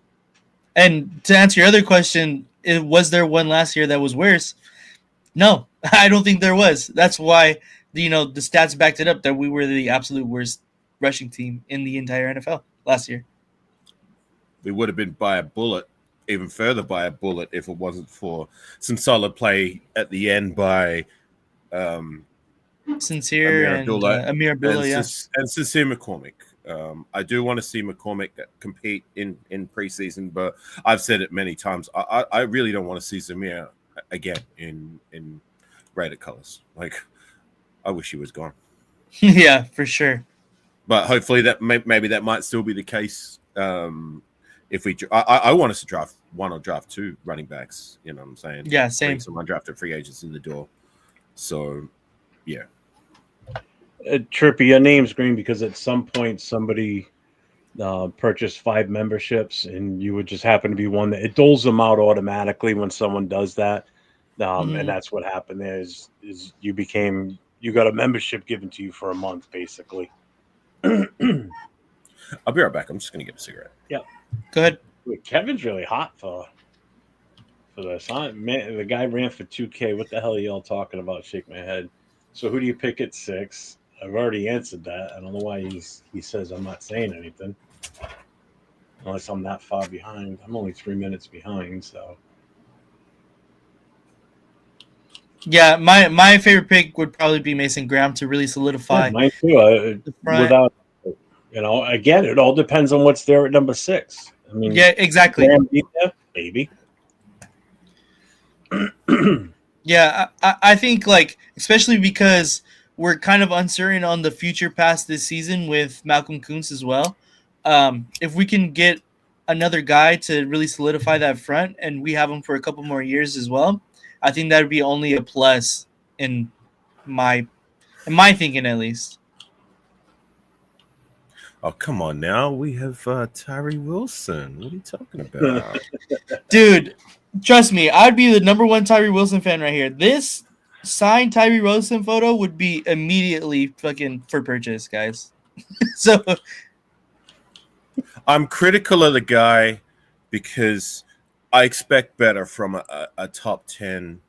And to answer your other question, was there one last year that was worse? No, I don't think there was. That's why, the stats backed it up that we were the absolute worst rushing team in the entire NFL last year. We would have been by a bullet, even further by a bullet, if it wasn't for some solid play at the end by Sincere Amir Abdullah, and Sincere McCormick. I do want to see McCormick compete in preseason, but I've said it many times. I really don't want to see Zamir again in Raider colors. Like, I wish he was gone. Yeah, for sure. But hopefully that maybe that might still be the case. If I want us to draft one or draft two running backs. You know what I'm saying? Yeah, same. Bring some undrafted free agents in the door. So, yeah. Trippy, your name's green because at some point somebody purchased 5 memberships, and you would just happen to be one that it doles them out automatically when someone does that. And that's what happened there is you got a membership given to you for a month, basically. I'll be right back. I'm just going to get a cigarette. Yeah. Go ahead. Kevin's really hot for this. Huh? Man, the guy ran for 2K. What the hell are y'all talking about? Shake my head. So who do you pick at 6? I've already answered that. I don't know why he says I'm not saying anything. Unless I'm that far behind. I'm only 3 minutes behind, so. Yeah, my favorite pick would probably be Mason Graham to really solidify. Mine too. Without, again, it all depends on what's there at number 6. I mean, yeah, exactly. Graham beat there, maybe. Yeah, I think, like, especially because we're kind of uncertain on the future past this season with Malcolm Kuntz as well. If we can get another guy to really solidify that front, and we have him for a couple more years as well, I think that would be only a plus in my thinking, at least. Oh, come on now. We have Tyree Wilson. What are you talking about? Dude, trust me, I'd be the number 1 Tyree Wilson fan right here. This signed Tyree Wilson photo would be immediately fucking for purchase, guys. So I'm critical of the guy because I expect better from a top 10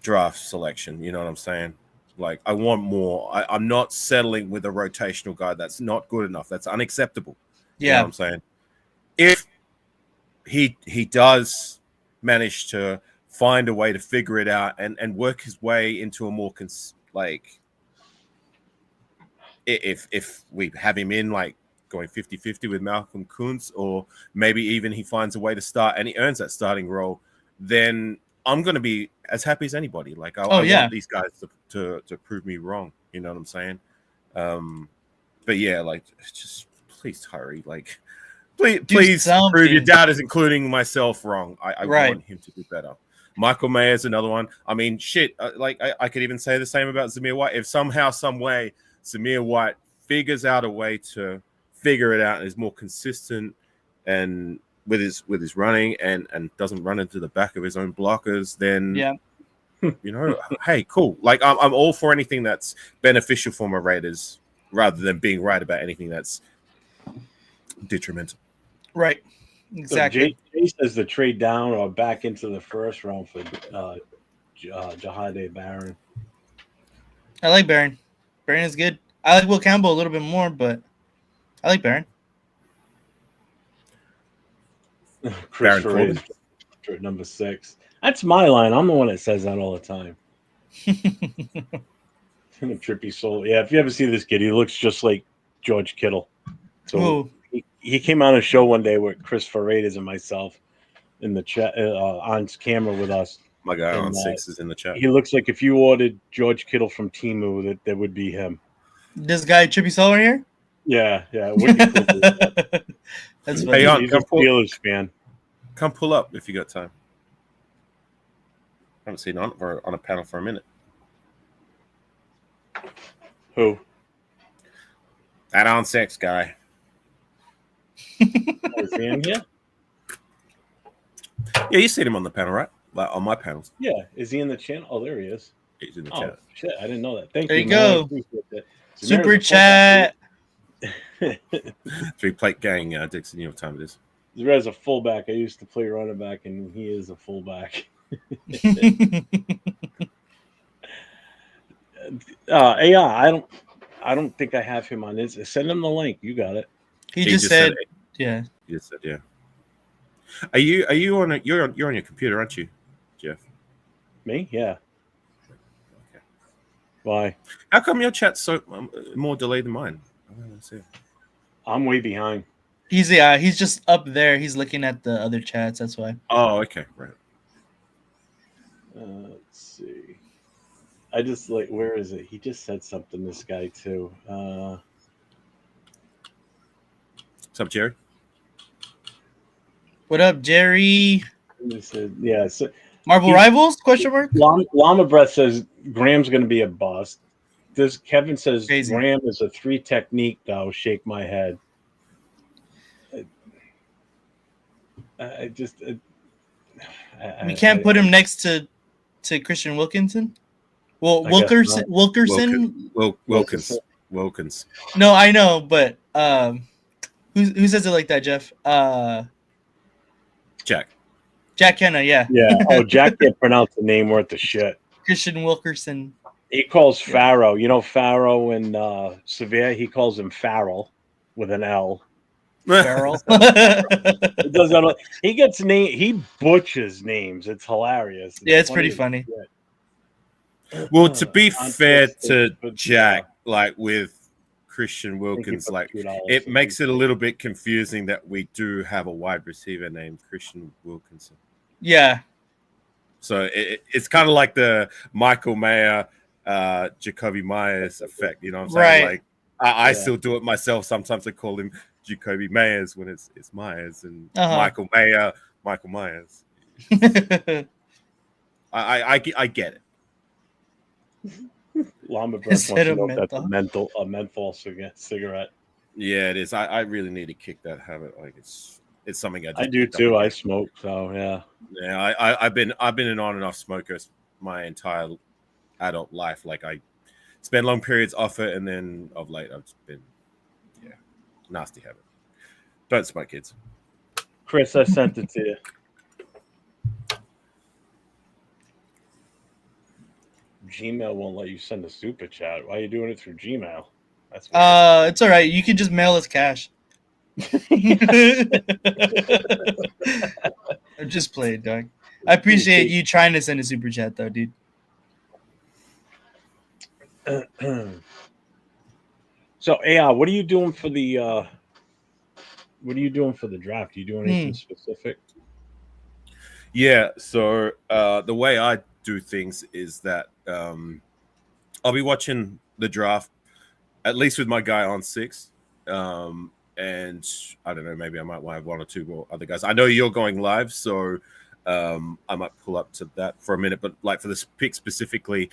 draft selection. You know what I'm saying? Like, I want more. I'm not settling with a rotational guy that's not good enough. That's unacceptable. Yeah. You know what I'm saying? If he does manage to find a way to figure it out and work his way into a more if we have him in like going 50-50 with Malcolm Kuntz, or maybe even he finds a way to start and he earns that starting role, then I'm going to be as happy as anybody. Like, I want these guys to prove me wrong. You know what I'm saying? But yeah, like, just please, Tyree, like, please prove your doubters, including myself, wrong. I want him to do better. Michael Mayer's another one. I mean, shit, like I could even say the same about Zamir White. If somehow, some way, Zamir White figures out a way to figure it out and is more consistent and with his running and doesn't run into the back of his own blockers, then hey, cool. Like, I'm all for anything that's beneficial for my Raiders rather than being right about anything that's detrimental. Right. Exactly. So Jay says to trade down or back into the first round for Jahade Barron. I like Barron. Barron is good. I like Will Campbell a little bit more, but I like Barron. Christopher Corbin? is number 6. That's my line. I'm the one that says that all the time. Trippy soul. Yeah, if you ever see this kid, he looks just like George Kittle. So he came on a show one day with Chris Ferreras and myself in the chat on camera with us. My guy on 6 is in the chat. He looks like if you ordered George Kittle from Temu, that would be him. This guy Trippy Soul here? Yeah. That's funny. Hey, He's a Steelers fan. Come pull up if you got time. I haven't seen on a panel for a minute. Who? That on 6 guy. Is he in here? Yeah, you seen him on the panel, right? Like on my panels. Yeah. Is he in the channel? Oh, there he is. He's in the Oh, chat. shit. I didn't know that. Thank there you. You go. So Super chat. 3-plate gang, Dixon, you know what time it is. There's a fullback. I used to play running back, and he is a fullback. I don't think I have him on this. Send him the link. You got it. He just said yeah. He just said yeah. Are you on you're on your computer, aren't you, Jeff? Me? Yeah. Okay. Why? How come your chat's so more delayed than mine? I don't see. I'm way behind. He's just up there. He's looking at the other chats. That's why. Oh, okay, right. Let's see. I just where is it? He just said something. This guy too. What's up, Jerry? What up, Jerry? He said, yeah. So, Marvel Rivals? Question mark. Llama Breath says Graham's going to be a bust. Kevin says Crazy. Graham is a 3 technique though. Shake my head. We can't put him next to Christian Wilkinson. Well, Wilkerson. Wilkins. No, I know, but who says it like that, Jeff? Jack Kenna, yeah. Yeah. Oh, Jack can't pronounce the name worth the shit. Christian Wilkerson. He calls Farrow. You know Farrow in Severe? He calls him Farrell with an L. Farrell. He gets name. He butchers names. It's hilarious. Yeah, it's pretty funny. Well, to be fair to Jack, like with Christian Wilkins, like it makes it a little bit confusing that we do have a wide receiver named Christian Wilkinson. Yeah. So it's kind of like the Michael Mayer, Jacoby Myers effect. You know what I'm saying? Right. Like I still do it myself. Sometimes I call him Jacoby Myers when it's Myers and Michael Mayer, Michael Myers. I get it. Llama Breath wants to know if that's a menthol cigarette. Yeah, it is. I really need to kick that habit. Like it's something I do too. I smoke, so yeah. Yeah, I've been an on and off smoker my entire adult life. Like I spend long periods off it, and then of late I've been nasty habit. Don't smoke, kids. Chris, I sent it to you. Gmail won't let you send a super chat. Why are you doing it through Gmail? That's it's all right. You can just mail us cash. I'm just playing, dog. I appreciate you trying to send a super chat, though, dude. So, what are you doing for the? What are you doing for the draft? Are you doing anything specific? Yeah. So the way I do things is that I'll be watching the draft at least with my guy on 6. And I don't know, maybe I might have 1 or 2 more other guys. I know you're going live, so I might pull up to that for a minute. But like for this pick specifically,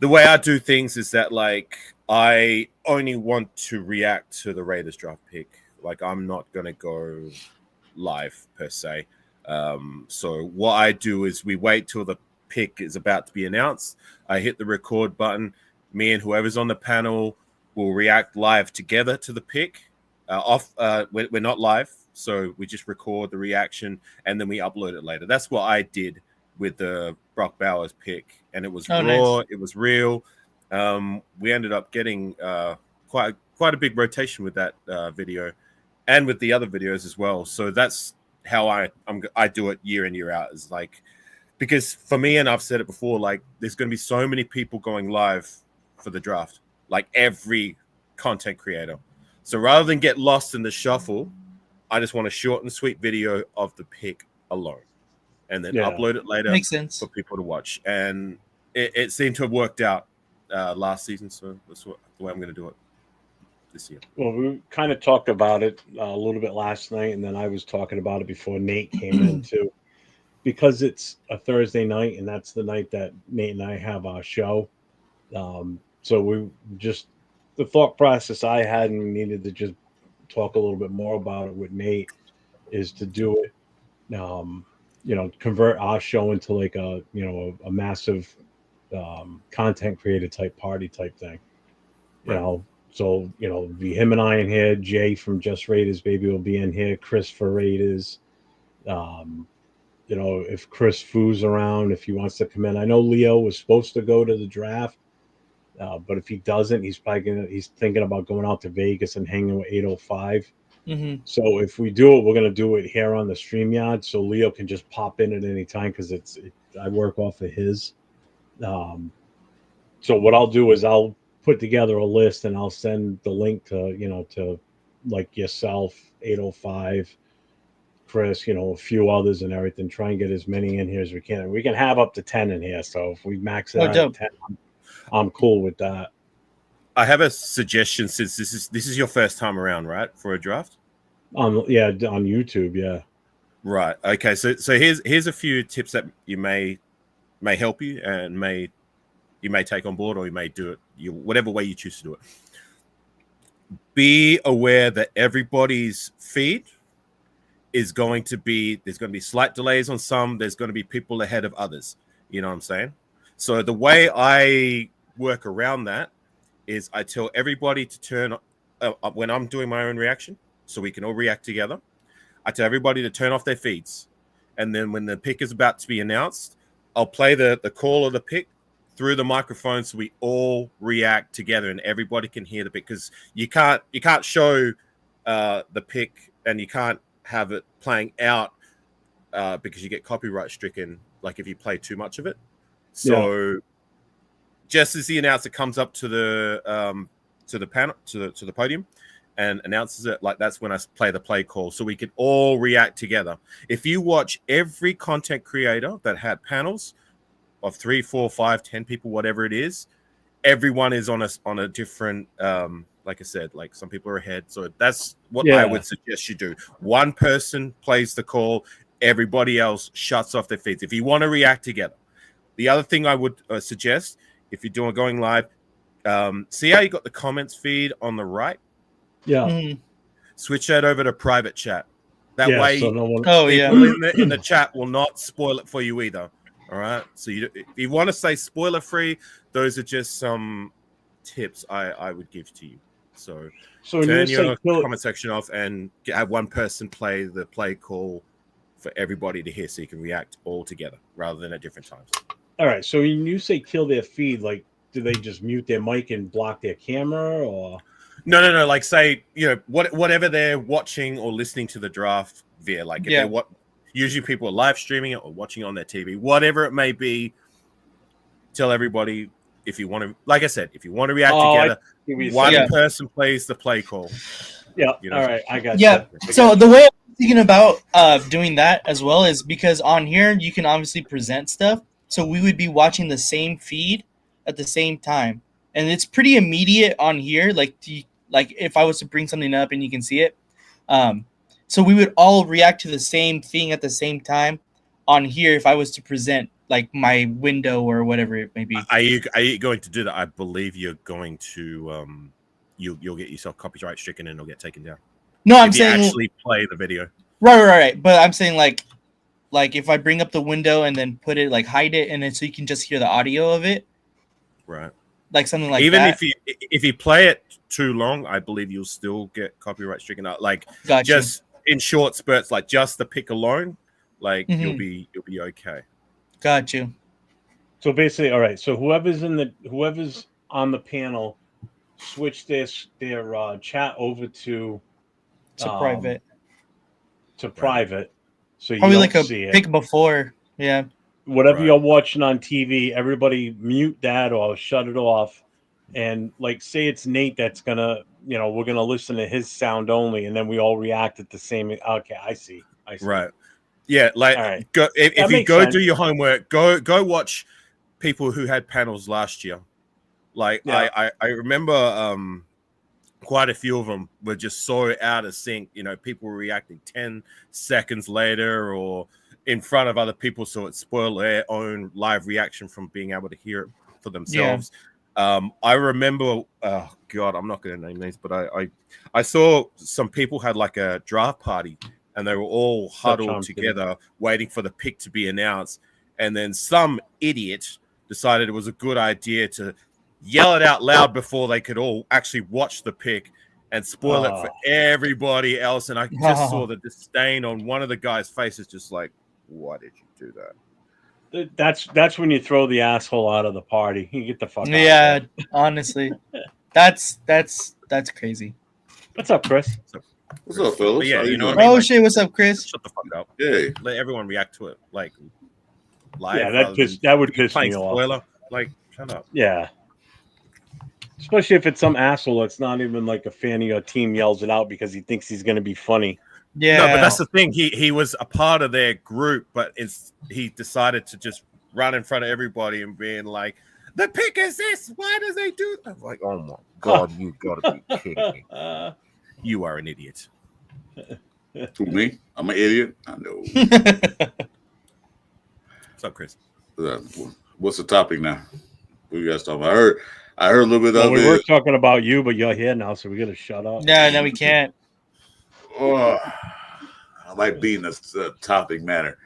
the way I do things is that like I only want to react to the Raiders draft pick. Like I'm not gonna go live per se. So what I do is we wait till the pick is about to be announced. I hit the record button. Me and whoever's on the panel will react live together to the pick. We're not live So we just record the reaction and then we upload it later. That's what I did with the Brock Bowers pick, and it was raw. Nice. It was real. We ended up getting quite a big rotation with that video, and with the other videos as well. So that's how I do it year in, year out. Is like, because for me, and I've said it before, like there's going to be so many people going live for the draft, like every content creator. So rather than get lost in the shuffle, I just want a short and sweet video of the pick alone, and then upload it later. Makes sense for people to watch. And it seemed to have worked out last season, so that's the way I'm going to do it this year. Well, we kind of talked about it a little bit last night, and then I was talking about it before Nate came in too, because it's a Thursday night, and that's the night that Nate and I have our show. So we just, the thought process I had, and we needed to just talk a little bit more about it with Nate, is to do it, convert our show into like a massive content creator type party type thing, So, be him and I in here. Jay from Just Raiders Baby will be in here. Chris for Raiders. If Chris Foo's around, if he wants to come in. I know Leo was supposed to go to the draft, but if he doesn't, he's thinking about going out to Vegas and hanging with 805. Mm-hmm. So if we do it, we're going to do it here on the StreamYard, so Leo can just pop in at any time, because I work off of his. So what I'll do is I'll put together a list, and I'll send the link to like yourself, 805, Chris, a few others and everything. Try and get as many in here as we can. And we can have up to 10 in here. So if we max it out at 10, I'm cool with that. I have a suggestion, since this is your first time around, right, for a draft? On YouTube, yeah. Right. Okay. So here's a few tips that you may help you, and you may take on board, or you may do it whatever way you choose to do it. Be aware that everybody's feed is going to be, there's going to be slight delays on some, there's going to be people ahead of others. You know what I'm saying? So the way I work around that is I tell everybody to turn up when I'm doing my own reaction, so we can all react together. I tell everybody to turn off their feeds. And then when the pick is about to be announced, I'll play the call of the pick through the microphone, so we all react together and everybody can hear the pick, because you can't show the pick, and you can't have it playing out because you get copyright stricken, like if you play too much of it. So just as the announcer comes up to the panel, to the podium, and announces it, like that's when I play the play call, so we can all react together. If you watch every content creator that had panels of 3, 4, 5, 10 people, whatever it is, everyone is on a different, like I said, like some people are ahead. So that's what I would suggest you do. One person plays the call, everybody else shuts off their feeds if you want to react together. The other thing I would suggest, if you're going live, see how you got the comments feed on the right? Yeah. Mm-hmm. Switch that over to private chat. That way, so no one... in the chat will not spoil it for you either. All right. So if you want to say spoiler free, those are just some tips I would give to you. So turn your comment section off and have one person play the play call for everybody to hear, so you can react all together rather than at different times. All right. So when you say kill their feed, like, do they just mute their mic and block their camera, or? No. Like, say, whatever they're watching or listening to the draft via, like, if they're usually people are live streaming it or watching it on their TV, whatever it may be. Tell everybody, if you want to, like I said, if you want to react together, one person plays the play call. Yeah. All right. I got you. So the way I'm thinking about doing that as well is because on here you can obviously present stuff. So we would be watching the same feed at the same time. And it's pretty immediate on here. Like if I was to bring something up and you can see it. So we would all react to the same thing at the same time on here if I was to present like my window or whatever it may be. Are you going to do that? I believe you're going to you'll get yourself copyright stricken and it'll get taken down. No, I'm saying actually play the video. Right. But I'm saying like if I bring up the window and then put it, like hide it, and then so you can just hear the audio of it. Right. Like something like even that. if you play it too long, I believe you'll still get copyright stricken out. Like gotcha. Just in short spurts, like just the pick alone, like you'll Mhm. be okay. Got you. So basically, all right. So whoever's on the panel, switch their chat over to It's a private. private, so you Probably don't like a see it. pick before. Yeah. Whatever Right. you're watching on TV, everybody mute that or shut it off. And like, say it's Nate that's gonna, we're gonna listen to his sound only, and then we all react at the same. Okay, I see. Right. Yeah, like All right. go if That you makes go sense. do your homework, go watch people who had panels last year. Like Yeah. I remember quite a few of them were just so out of sync. People were reacting 10 seconds later or in front of other people, so it spoiled their own live reaction from being able to hear it for themselves. I remember, oh God, I'm not going to name names, but I saw some people had like a draft party and they were all huddled together waiting for the pick to be announced. And then some idiot decided it was a good idea to yell it out loud before they could all actually watch the pick and spoil it for everybody else. And I just saw the disdain on one of the guys' faces, just like, why did you do that? That's when you throw the asshole out of the party. You get the fuck out. Yeah, honestly, that's crazy. What's up, Chris? What's up, fellas? Yeah, you know what I mean? Oh Like, shit, what's up, Chris? Shut the fuck up. Yeah. Let everyone react to it like live. Yeah, that would piss me off. Spoiler. Like, shut up. Yeah. Especially if it's some asshole that's not even like a fan of your team yells it out because he thinks he's going to be funny. Yeah, No, but that's the thing. He was a part of their group, but he decided to just run in front of everybody and being like, "The pick is this. Why does they do that?" I'm like, oh my God, you gotta be kidding me. You are an idiot. Who, me? I'm an idiot. I know. What's up, Chris? What's the topic now? What you guys talking about? I heard a little bit of we it. were talking about you, but you're here now, so we got to shut up. no, we can't. I like being a topic matter.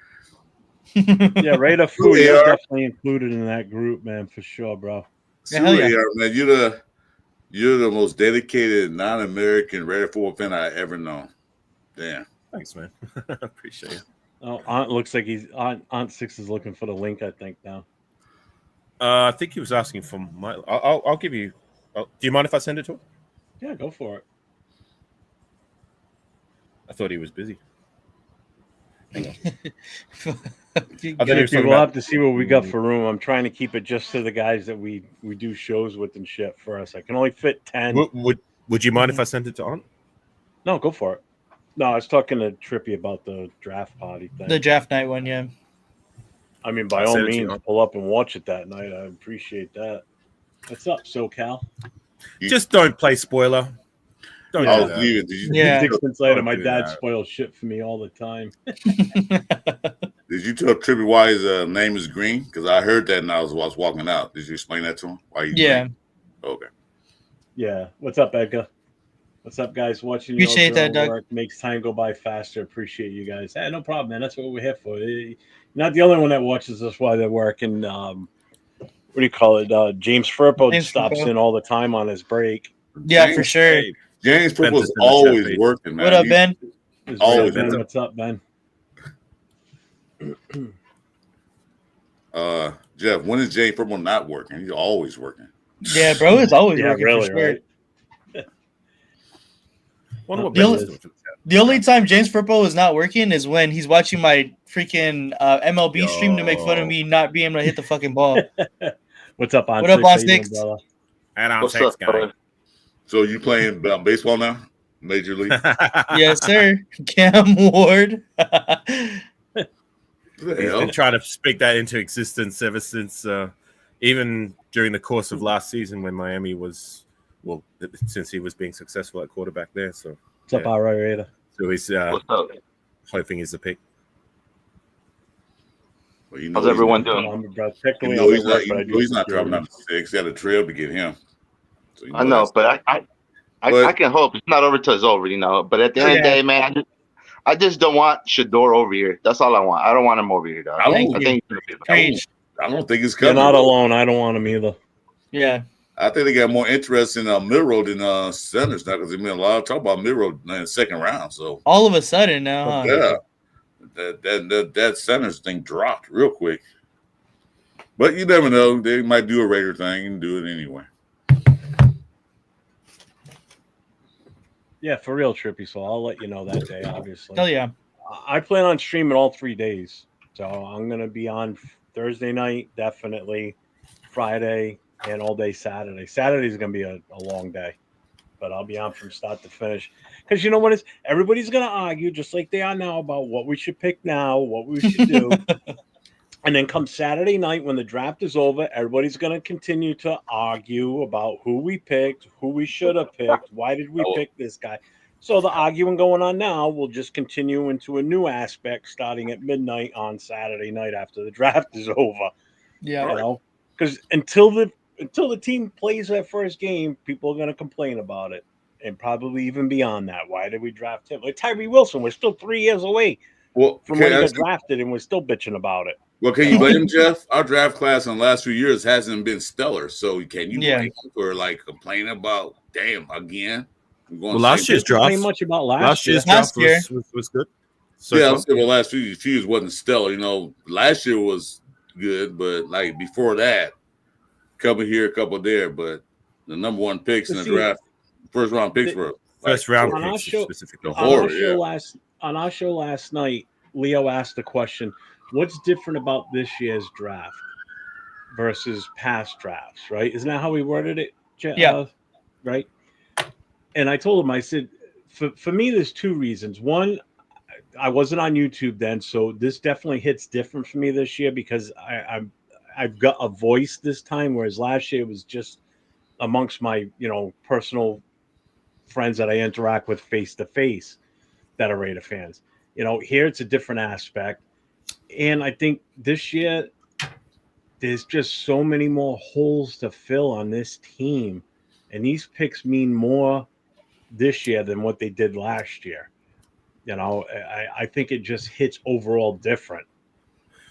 Yeah, Raider Food is definitely included in that group, man, for sure, bro. Hell yeah. Man. You're the most dedicated non-American Raider football fan I ever known. Damn. Thanks, man. Appreciate it. Oh, Aunt looks like Aunt Six is looking for the link, I think, now. I think he was asking for my. I'll give you. Do you mind if I send it to him? Yeah, go for it. I thought he was busy. Hang on. We'll have to see what we got for room. I'm trying to keep it just to the guys that we do shows with and shit for us. I can only fit 10. Would you mind if I sent it to Aunt? No, go for it. No, I was talking to Trippy about the draft party thing. The draft night one, yeah. I mean, by all means, pull up and watch it that night. I appreciate that. What's up, SoCal? Just don't play spoiler. Don't do that. Yeah. 6 months later, my dad spoils shit for me all the time. Did you tell Trippy why his name is Green? Because I heard that and I was walking out. Did you explain that to him? Why he's Green? Okay. Yeah. What's up, Edgar? What's up, guys? Watching Appreciate your that, Doug. work makes time go by faster. Appreciate you guys. Hey, no problem, man. That's what we're here for. You're not the only one that watches us while they're working. What do you call it? James Firpo stops in all the time on his break. Yeah, for sure. James Firpo's always working, man. What up, Ben? Always. Ben. What's up, Ben? Jeff, when is James Firpo not working? He's always working. Yeah, bro, it's always working. Really, for sure. right? The only time James Firpo is not working is when he's watching my freaking MLB stream to make fun of me not being able to hit the fucking ball. What's up, on What up, on Six? And on Six, guy. So you playing baseball now? Major League? Yes, sir. Cam Ward. He's been trying to speak that into existence ever since, even during the course of last season when Miami was, since he was being successful at quarterback there. So what's up, Raider? So he's hoping he's the pick. Well, how's everyone doing? He's not driving out the 6. He had a trail to get him. So I know, but I can hope it's not over till it's over, But at the end of the day, man, I just don't want Shador over here. That's all I want. I don't want him over here, dog. I don't think it's coming. You're not alone. I don't want him either. Yeah. I think they got more interest in Milroe than Sanders now because there's been a lot of talk about Milroe in the second round. So all of a sudden now, yeah, that Sanders thing dropped real quick. But you never know; they might do a Raider thing and do it anyway. Yeah, for real, Trippy. So I'll let you know that day. Obviously, hell yeah. I plan on streaming all 3 days. So I'm gonna be on Thursday night, definitely, Friday, and all day Saturday. Saturday's gonna be a long day, but I'll be on from start to finish. Because you know what is everybody's gonna argue just like they are now about what we should pick now, what we should do. And then come Saturday night when the draft is over, everybody's gonna continue to argue about who we picked, who we should have picked, why did we pick this guy. So the arguing going on now will just continue into a new aspect starting at midnight on Saturday night after the draft is over. Yeah, you know, because until the team plays that first game, people are going to complain about it, and probably even beyond that. Why did we draft him? Like Tyree Wilson, we're still 3 years away from when he got drafted, and we're still bitching about it. Well, can you blame him, Jeff? Our draft class in the last few years hasn't been stellar, so can you blame him for like complaining about damn again? Well, last year's draft, much about last year's draft was good. So yeah, the last few years wasn't stellar. You know, last year was good, but like before that, a couple here, a couple there. But the number one picks in the draft, first round picks were first round picks specifically. On our show last night, Leo asked the question, "What's different about this year's draft versus past drafts?" Right? Isn't that how we worded it? Yeah. Right. And I told him, I said, for me, there's two reasons. One, I wasn't on YouTube then, so this definitely hits different for me this year because I've got a voice this time, whereas last year it was just amongst my personal friends that I interact with face to face that are Raider fans. Here it's a different aspect, and I think this year there's just so many more holes to fill on this team, and these picks mean more this year than what they did last year. I think it just hits overall different,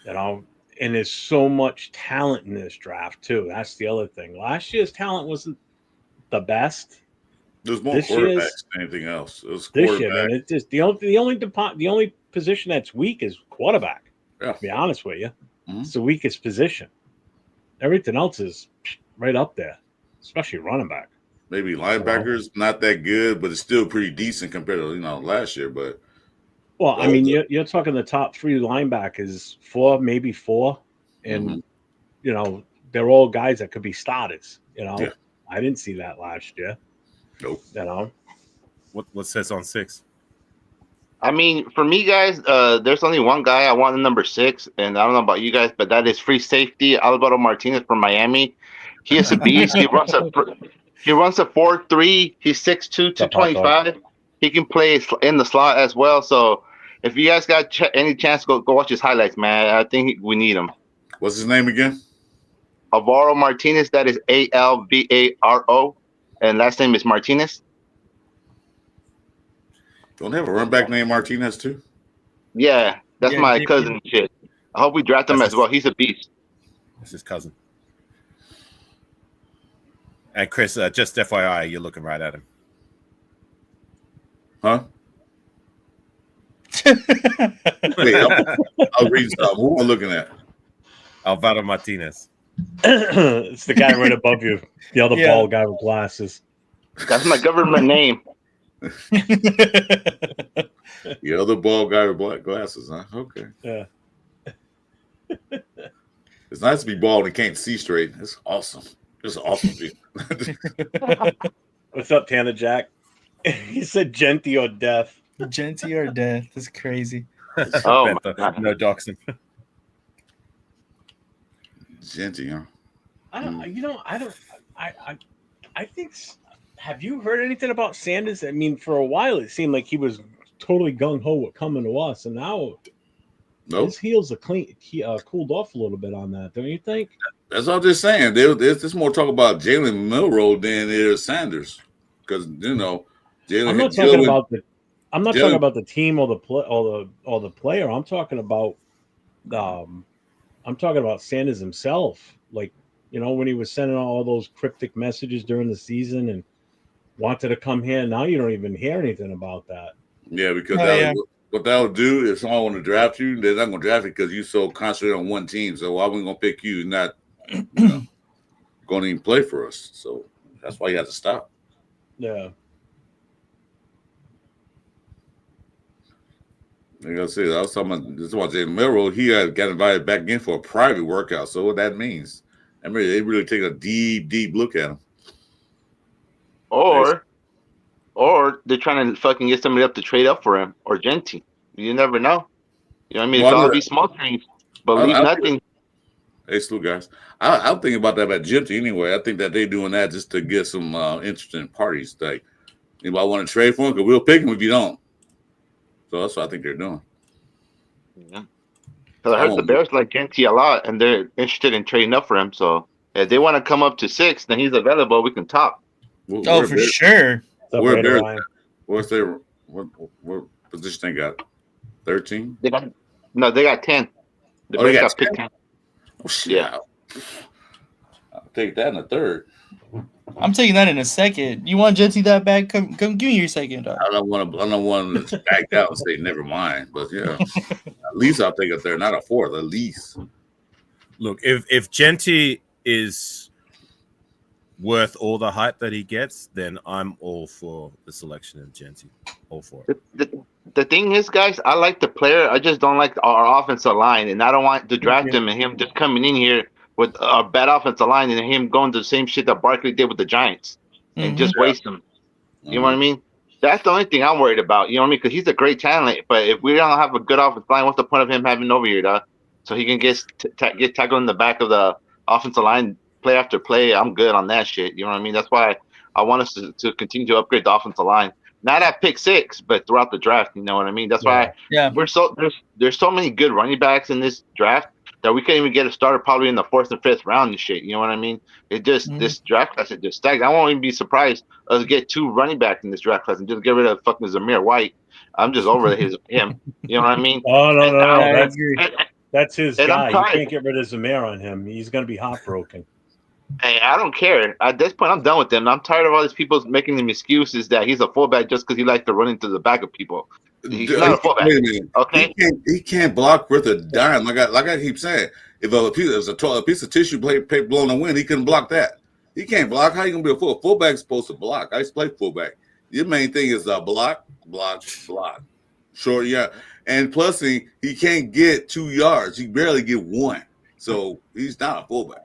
and there's so much talent in this draft too. That's the other thing. Last year's talent wasn't the best. There's more quarterbacks than anything else. It was this year, man. It's just the only position that's weak is quarterback. Yeah. To be honest with you, it's the weakest position. Everything else is right up there, especially running back. Maybe linebackers not that good, but it's still pretty decent compared to last year. But I mean, you're talking the top 3 linebackers, 4, maybe 4, and they're all guys that could be starters. I didn't see that last year. Nope. What says on 6? I mean, for me, guys, there's only one guy I want in number 6, and I don't know about you guys, but that is free safety Alvaro Martinez from Miami. He is a beast. He runs a 4.3. He's 6'2", 225. He can play in the slot as well. So if you guys got any chance, go watch his highlights, man. I think we need him. What's his name again? Alvaro Martinez. That is Alvaro, and last name is Martinez. Don't they have a run back named Martinez too? Yeah, that's my cousin. Shit. I hope we draft him as well. He's a beast. That's his cousin. And Chris, just FYI, you're looking right at him. Huh? Wait, I'll read something. Who am I looking at? Alvaro Martinez. It's the guy right above you. The other bald guy with glasses. That's my government name. The other bald guy with black glasses, huh? Okay. Yeah. It's nice to be bald and can't see straight. It's awesome. It's awesome. What's up, Tanner Jack? He said Genty or death. Genty or death. That's crazy. Oh, no doxing. Genty, huh? I think. Have you heard anything about Sanders? I mean, for a while it seemed like he was totally gung ho with coming to us, and now his heels are cooled off a little bit on that. Don't you think? That's all I'm just saying. There's more talk about Jalen Milroe than there is Sanders, because Jalen. I'm not talking about the. I'm not talking about the team or the player. I'm talking about Sanders himself. Like You know, when he was sending all those cryptic messages during the season and wanted to come here. Now you don't even hear anything about that. Yeah, because what that'll do if someone want to draft you, they're not going to draft you because you're so concentrated on one team. So why are we going to pick you, not going to even play for us? So that's why you have to stop. Yeah. Like I said, I was talking about this one. Jay Melrose, he got invited back in for a private workout. So what that means, I mean, they really take a deep look at him. Or they're trying to fucking get somebody up to trade up for him or Genty. You never know. You know what I mean? It's all these small things, believe nothing. Hey, Stu guys, I'm thinking about that at Gypsy anyway. I think that they're doing that just to get some interesting parties. Like, anybody want to trade for him? Because we'll pick him if you don't. So that's what I think they're doing. Yeah. Because I heard the Bears like Genty a lot, and they're interested in trading up for him. So if they want to come up to 6, then he's available. We can talk. For sure. Where Bears? What's their what position they got? 13? They got 10. The Bears got picked 10. Oh, shit. Yeah. I'll take that in the third. I'm taking that in a second. You want Genty that bad? Come give me your second. I don't want to back out and say never mind. But yeah, at least I'll take a third, not a fourth. At least. Look, if Genty is worth all the hype that he gets, then I'm all for the selection of Genty. All for it. The thing is, guys, I like the player. I just don't like our offensive line, and I don't want to draft him and him just coming in here with a bad offensive line and him going to the same shit that Barkley did with the Giants and just waste him. You know what I mean? That's the only thing I'm worried about. You know what I mean? Because he's a great talent, but if we don't have a good offensive line, what's the point of him having over here, dog? So he can get tackled in the back of the offensive line play after play. I'm good on that shit. You know what I mean? That's why I want us to continue to upgrade the offensive line. Not at pick 6, but throughout the draft. You know what I mean? That's why we're there's so many good running backs in this draft that we can't even get a starter probably in the 4th and 5th round and shit. You know what I mean? It just this draft class is just stacked. I won't even be surprised us get 2 running backs in this draft class and just get rid of fucking Zamir White. I'm just over him. You know what I mean? Oh no. That's his guy. You can't get rid of Zamir on him. He's gonna be heartbroken. Hey, I don't care. At this point, I'm done with him. I'm tired of all these people making them excuses that he's a fullback just because he likes to run into the back of people. He's not a fullback. Okay, he can't block worth a dime. Like I keep saying, if a piece of tissue blown in the wind, he couldn't block that. He can't block. How you gonna be a fullback? Fullback's supposed to block. I used to play fullback. Your main thing is block. Short, yeah. And plus, he can't get 2 yards. He barely get 1. So he's not a fullback.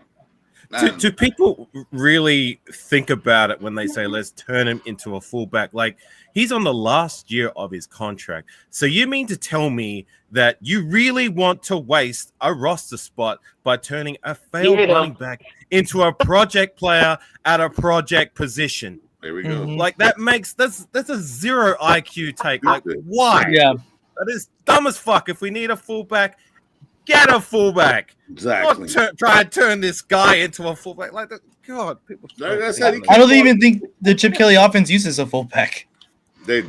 Do people really think about it when they say let's turn him into a fullback? Like, he's on the last year of his contract. So you mean to tell me that you really want to waste a roster spot by turning a failed running back into a project player at a project position? There we go. Like, that's a 0 IQ take. Like, why? Yeah. That is dumb as fuck. If we need a fullback, get a fullback. Exactly. Not try and turn this guy into a fullback. Like that. God, people. I don't even think the Chip Kelly offense uses a fullback. They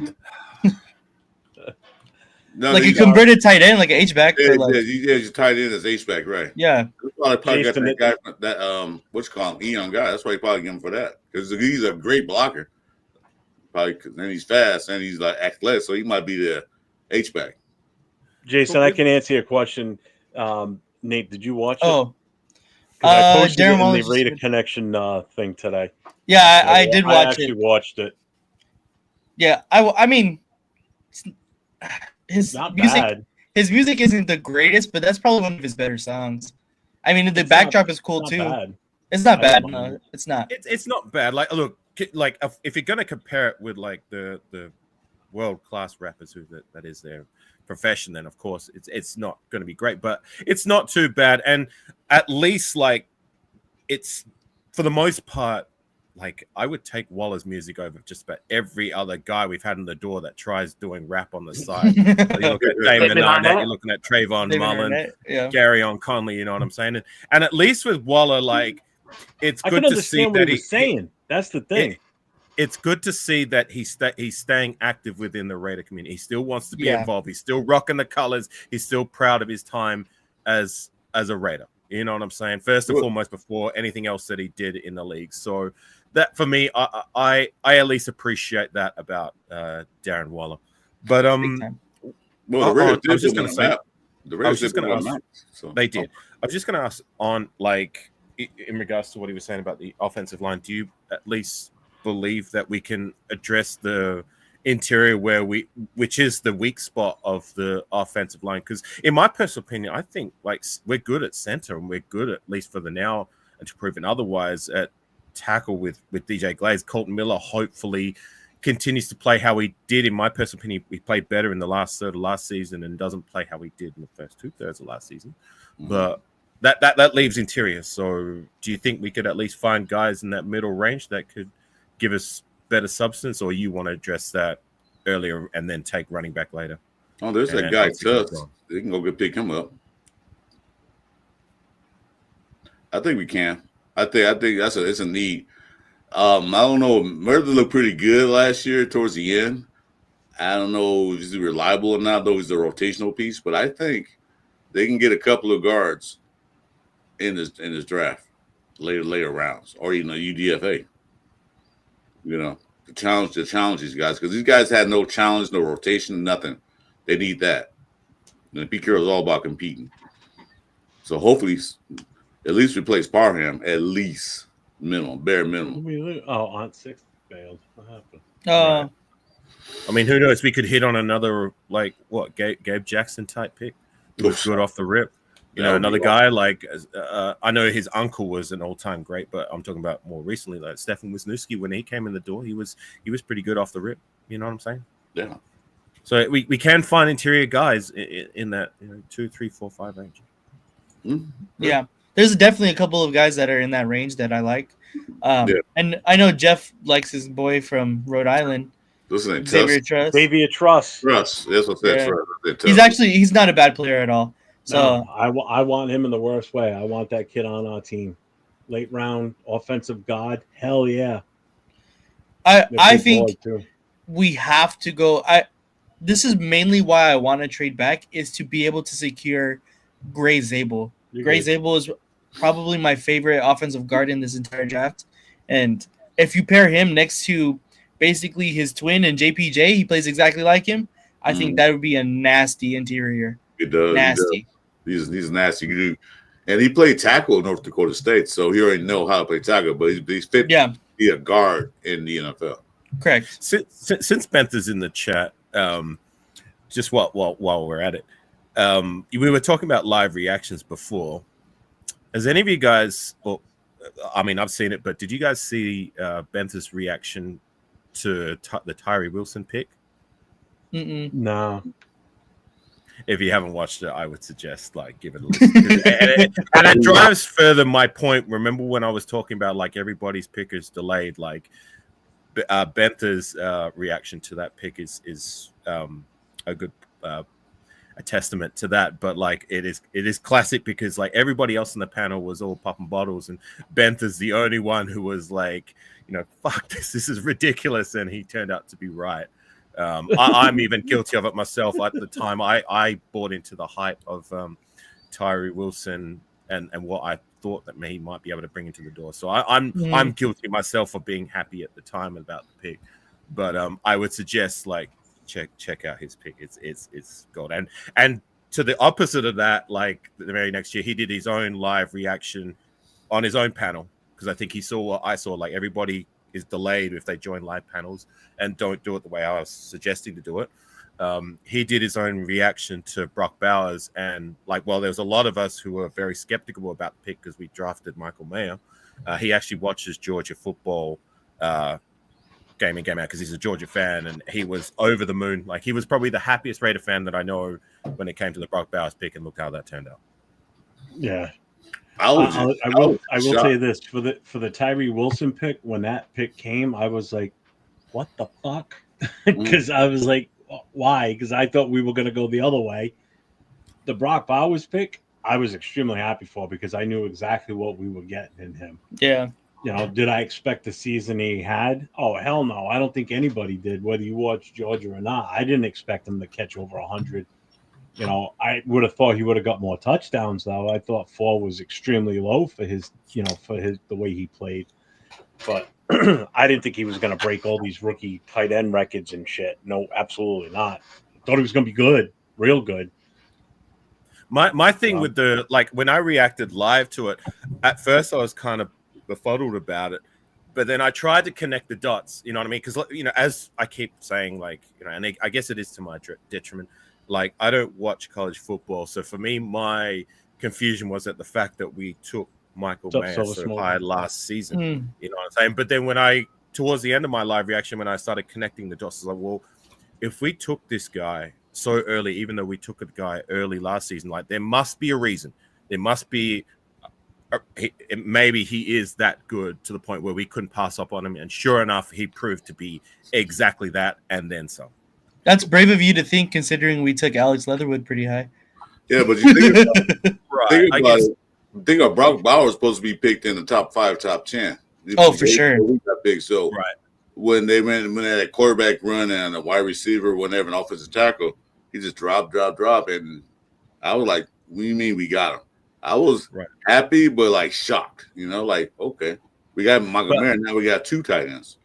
like a converted tight end, like an H-back. You tight end as H-back, right? Yeah. That's probably got that guy, that what's called Eon guy. That's why he probably get him for that because he's a great blocker. Probably, and he's fast and he's like athletic, so he might be the H-back. Jason, I can answer your question. Nate, did you watch it? Oh, I posted it in the Raider Connection thing today. Yeah, I did watch it. I actually watched it. Yeah, I mean, his music isn't the greatest, but that's probably one of his better songs. I mean, the backdrop is cool too. Bad. It's not bad. No, it's not. It's not bad. Like, look, like if you're gonna compare it with like the world class rappers that is their profession, then of course it's not going to be great, but it's not too bad. And at least like it's for the most part, like I would take Waller's music over just about every other guy we've had in the door that tries doing rap on the side. So you look at Damon Arnett, you're looking at Trayvon Mullen, Gary on Conley, you know what I'm saying? And at least with Waller, like it's good to see that he's saying. That's the thing. It's good to see that he's staying active within the Raider community. He still wants to be involved. He's still rocking the colors. He's still proud of his time as a Raider. You know what I'm saying? First and foremost, before anything else that he did in the league. So that for me, I at least appreciate that about Darren Waller. But well, the Raiders I was just going to say, I was just going to ask. So. They did. I was just going to ask on like in regards to what he was saying about the offensive line. Do you at least believe that we can address the interior which is the weak spot of the offensive line? Because in my personal opinion, I think like we're good at center and we're good at least for the now until proven otherwise at tackle with DJ Glaze. Colton Miller hopefully continues to play how he did. In my personal opinion, he played better in the last third of last season and doesn't play how he did in the first 2/3 of last season. But that leaves interior. So do you think we could at least find guys in that middle range that could give us better substance, or you want to address that earlier and then take running back later? Oh, there's that guy Tuss. They can go pick him up. I think we can. I think it's a need. I don't know. Murder looked pretty good last year towards the end. I don't know if he's reliable or not, though he's the rotational piece, but I think they can get a couple of guards in this draft later rounds, or UDFA. To challenge these guys, because these guys had no challenge, no rotation, nothing. They need that. And Pete Carroll's all about competing. So hopefully, at least replace Parham, at least bare minimum. On 6 failed. What happened? Right. I mean, who knows? We could hit on another Gabe Jackson type pick. Looks good off the rip. Another guy like I know his uncle was an all-time great, but I'm talking about more recently, like Stefan Wisniewski. When he came in the door, he was pretty good off the rip. You know what I'm saying? Yeah. So we can find interior guys in that 2, 3, 4, 5 range. Mm-hmm. Yeah, there's definitely a couple of guys that are in that range that I like. And I know Jeff likes his boy from Rhode Island. Xavier Truss. Truss. That's what I said. He's not a bad player at all. So no, I want him in the worst way. I want that kid on our team. Late round offensive god. Hell yeah. I think we have to go. This is mainly why I want to trade back, is to be able to secure Gray Zabel. Gray Zabel is probably my favorite offensive guard in this entire draft. And if you pair him next to basically his twin and JPJ, he plays exactly like him. I think that would be a nasty interior. It does. Nasty. He's nasty. And he played tackle at North Dakota State, so he already know how to play tackle, but he's fit to be a guard in the NFL. Correct. Since Beth is in the chat, just while we're at it, we were talking about live reactions before. Has any of you guys, I've seen it, but did you guys see Beth's reaction to the Tyree Wilson pick? No. If you haven't watched it, I would suggest give it a listen. and it drives further my point. Remember when I was talking about everybody's pick is delayed? Bentha's reaction to that pick is a good a testament to that. But it is classic because everybody else in the panel was all popping bottles, and Bentha's the only one who was fuck this is ridiculous, and he turned out to be right. I'm even guilty of it myself. At the time, I bought into the hype of Tyree Wilson and what I thought that he might be able to bring into the door. So I'm guilty myself of being happy at the time about the pick. But I would suggest check out his pick. It's gold. And to the opposite of that, the very next year, he did his own live reaction on his own panel, because I think he saw what I saw. Everybody is delayed if they join live panels and don't do it the way I was suggesting to do it. He did his own reaction to Brock Bowers, and there was a lot of us who were very skeptical about the pick because we drafted Michael Mayer. He actually watches Georgia football game in, game out, because he's a Georgia fan, and he was over the moon. He was probably the happiest Raider fan that I know when it came to the Brock Bowers pick, and look how that turned out. Yeah. I will say this for the Tyree Wilson pick. When that pick came, I was like, "What the fuck?" Because I was like, "Why?" Because I thought we were going to go the other way. The Brock Bowers pick, I was extremely happy for, because I knew exactly what we were getting in him. Yeah. Did I expect the season he had? Oh, hell no! I don't think anybody did. Whether you watch Georgia or not, I didn't expect him to catch over 100 You know, I would have thought he would have got more touchdowns, though. I thought 4 was extremely low for his, the way he played. But I didn't think he was going to break all these rookie tight end records and shit. No, absolutely not. I thought he was going to be good, real good. My thing with the, like, when I reacted live to it, at first I was kind of befuddled about it, but then I tried to connect the dots. You know what I mean? Because as I keep saying, like, and I guess it is to my detriment. Like, I don't watch college football, so for me, my confusion was at the fact that we took Michael Mayer so high last season. You know what I'm saying? But then towards the end of my live reaction, when I started connecting the dots, I was like, well, if we took this guy so early, even though we took a guy early last season, like, there must be a reason. There must be maybe he is that good to the point where we couldn't pass up on him. And sure enough, he proved to be exactly that and then some. That's brave of you to think, considering we took Alex Leatherwood pretty high. Yeah, but you think about it. Think of Brock Bowers supposed to be picked in the top 5, top 10. Oh, for sure. We got big. So when they had a quarterback run and a wide receiver, whenever an offensive tackle, he just drop. And I was like, what do you mean we got him? I was happy, but like shocked, like, okay, we got Michael Mayer. Now we got 2 tight ends.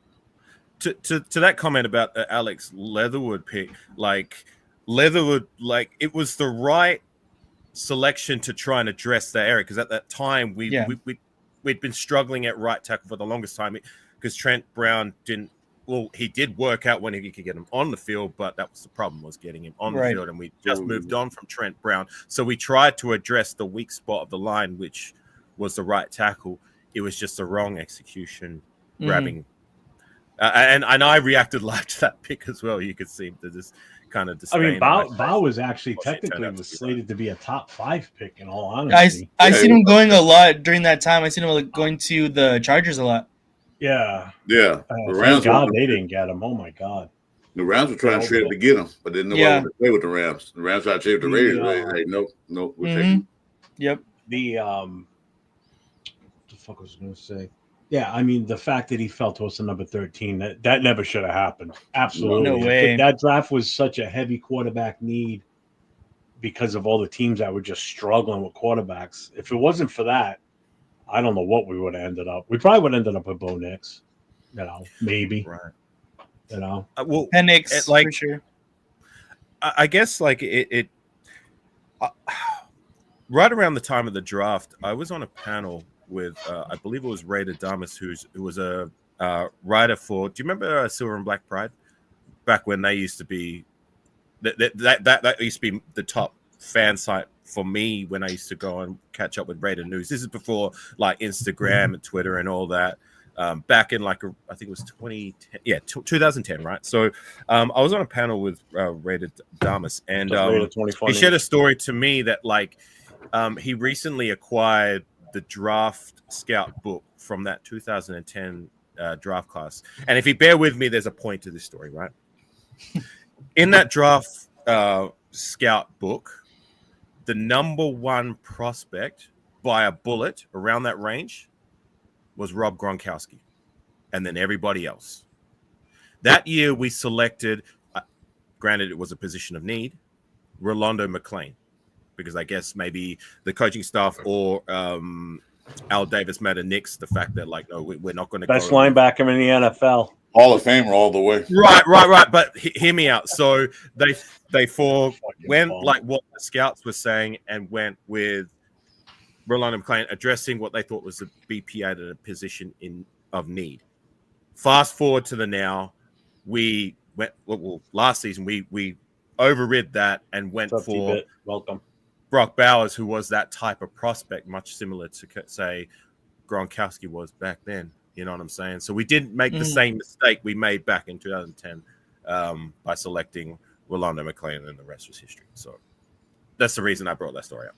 To that comment about the Alex Leatherwood pick, like, Leatherwood, like, it was the right selection to try and address that area, because at that time we'd been struggling at right tackle for the longest time, because Trent Brown he did work out when he could get him on the field, but that was the problem, was getting him on the field, and we just moved on from Trent Brown. So we tried to address the weak spot of the line, which was the right tackle. It was just the wrong execution, grabbing. And I reacted live to that pick as well. You could seem to just kind of disdain. I mean, Bao was actually technically slated to be a top 5 pick, in all honesty. I seen him going a lot during that time. I seen him going to the Chargers a lot. Yeah. The Rams. God, they didn't get him. Oh my God. The Rams were trying to trade to get him, but then nobody wanted to play with the Rams. The Rams tried to trade with the Raiders. Hey, no, we're taking. Yep. What the fuck was I going to say? Yeah, I mean, the fact that he fell to us at number 13, that never should have happened. Absolutely. No way. That draft was such a heavy quarterback need because of all the teams that were just struggling with quarterbacks. If it wasn't for that, I don't know what we would have ended up. We probably would have ended up with Bo Nix, maybe. Right. Well, Penix, like, for sure. I guess, like, it right around the time of the draft, I was on a panel with I believe it was Ray Damas, who was a writer for. Do you remember Silver and Black Pride? Back when they used to be that used to be the top fan site for me when I used to go and catch up with Raider News. This is before, like, Instagram and Twitter and all that. Back in, like, I think it was 2010, 2010, right? So I was on a panel with Ray Damas, and he shared a story to me that, like, he recently acquired the draft scout book from that 2010 draft class. And if you bear with me, there's a point to this story, right? In that draft scout book, the number 1 prospect by a bullet around that range was Rob Gronkowski, and then everybody else. That year we selected, granted it was a position of need, Rolando McClain, because I guess maybe the coaching staff or Al Davis made a nix the fact that, like, no, we're not going to best linebacker in the NFL, Hall of Famer all the way. Right. But hear me out. So they went like what the scouts were saying and went with Rolando McClain, addressing what they thought was a BPA at a position of need. Fast forward to the now, we went last season we overrid that and went for Brock Bowers, who was that type of prospect, much similar to, say, Gronkowski was back then. You know what I'm saying? So we didn't make the same mistake we made back in 2010 by selecting Rolando McClain, and the rest was history. So that's the reason I brought that story up.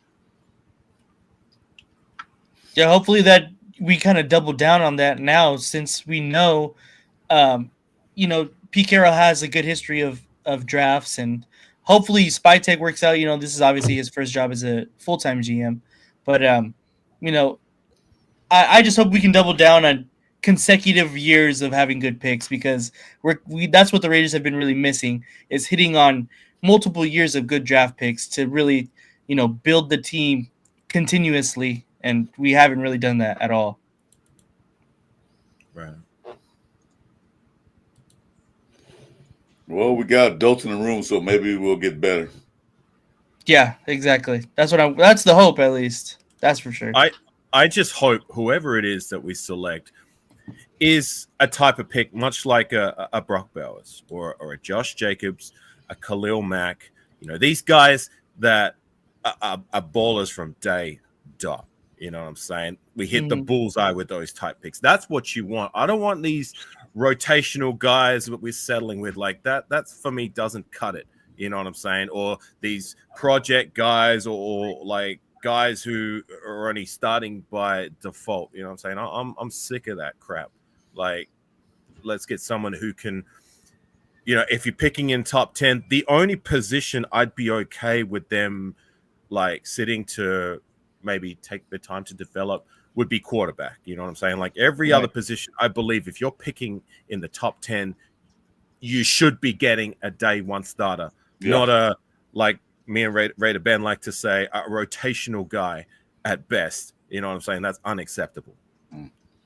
Yeah, hopefully that we kind of double down on that now, since we know, Pete Carroll has a good history of drafts, and hopefully Spytech works out. This is obviously his first job as a full-time GM, but I just hope we can double down on consecutive years of having good picks, because that's what the Raiders have been really missing, is hitting on multiple years of good draft picks to really, build the team continuously, and we haven't really done that at all. Right. Well, we got adults in the room, so maybe we'll get better. Yeah, exactly. That's the hope, at least. That's for sure. I just hope whoever it is that we select is a type of pick, much like a Brock Bowers or a Josh Jacobs, a Khalil Mack. These guys that are ballers from day dot. You know what I'm saying? We hit the bullseye with those type picks. That's what you want. I don't want these rotational guys that we're settling with like that. That's, for me, doesn't cut it. You know what I'm saying? Or these project guys or like guys who are only starting by default. You know what I'm saying? I'm sick of that crap. Like, let's get someone who can, if you're picking in top 10, the only position I'd be okay with them like sitting to maybe take the time to develop would be quarterback. You know what I'm saying? Like every other position, I believe if you're picking in the top 10, you should be getting a day one starter, not a, like me and Raider Ben like to say, a rotational guy at best. You know what I'm saying? That's unacceptable.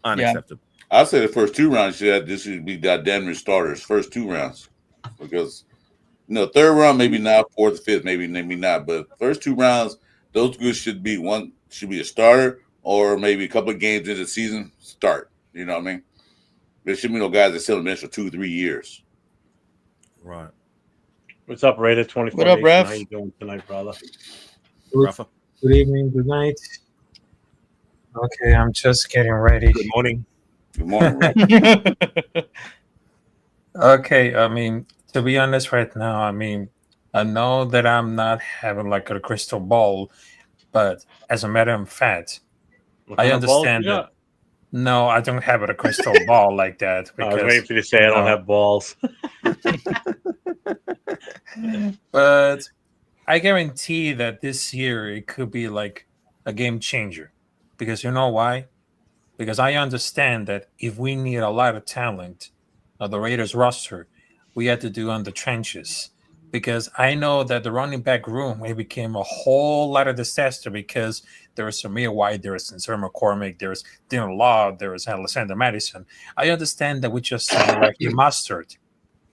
Unacceptable. I'd say the first 2 rounds, this should be goddamn near starters. First 2 rounds. Because, third round, maybe not. Fourth, fifth, maybe not. But first 2 rounds, those guys should be a starter, or maybe a couple of games into the season, start. You know what I mean? There shouldn't be no guys that sit on the bench for 2-3 years. Right. What's up, Raider 24? What up, Ref? How you doing tonight, brother? Good evening, good night. Okay, I'm just getting ready. Good morning. Good morning, Ref. Okay, to be honest right now, I know that I'm not having like a crystal ball, but as a matter of fact, I understand that. No, I don't have a crystal ball like that. Because, I was waiting for you to say I don't have balls. But I guarantee that this year it could be like a game changer. Because you know why? Because I understand that if we need a lot of talent of the Raiders roster, we had to do on the trenches. Because I know that the running back room, it became a whole lot of disaster because there was Samir White, there was Sincere McCormick, there was Dylan Law, there was Alexander Madison. I understand that we just like mustard.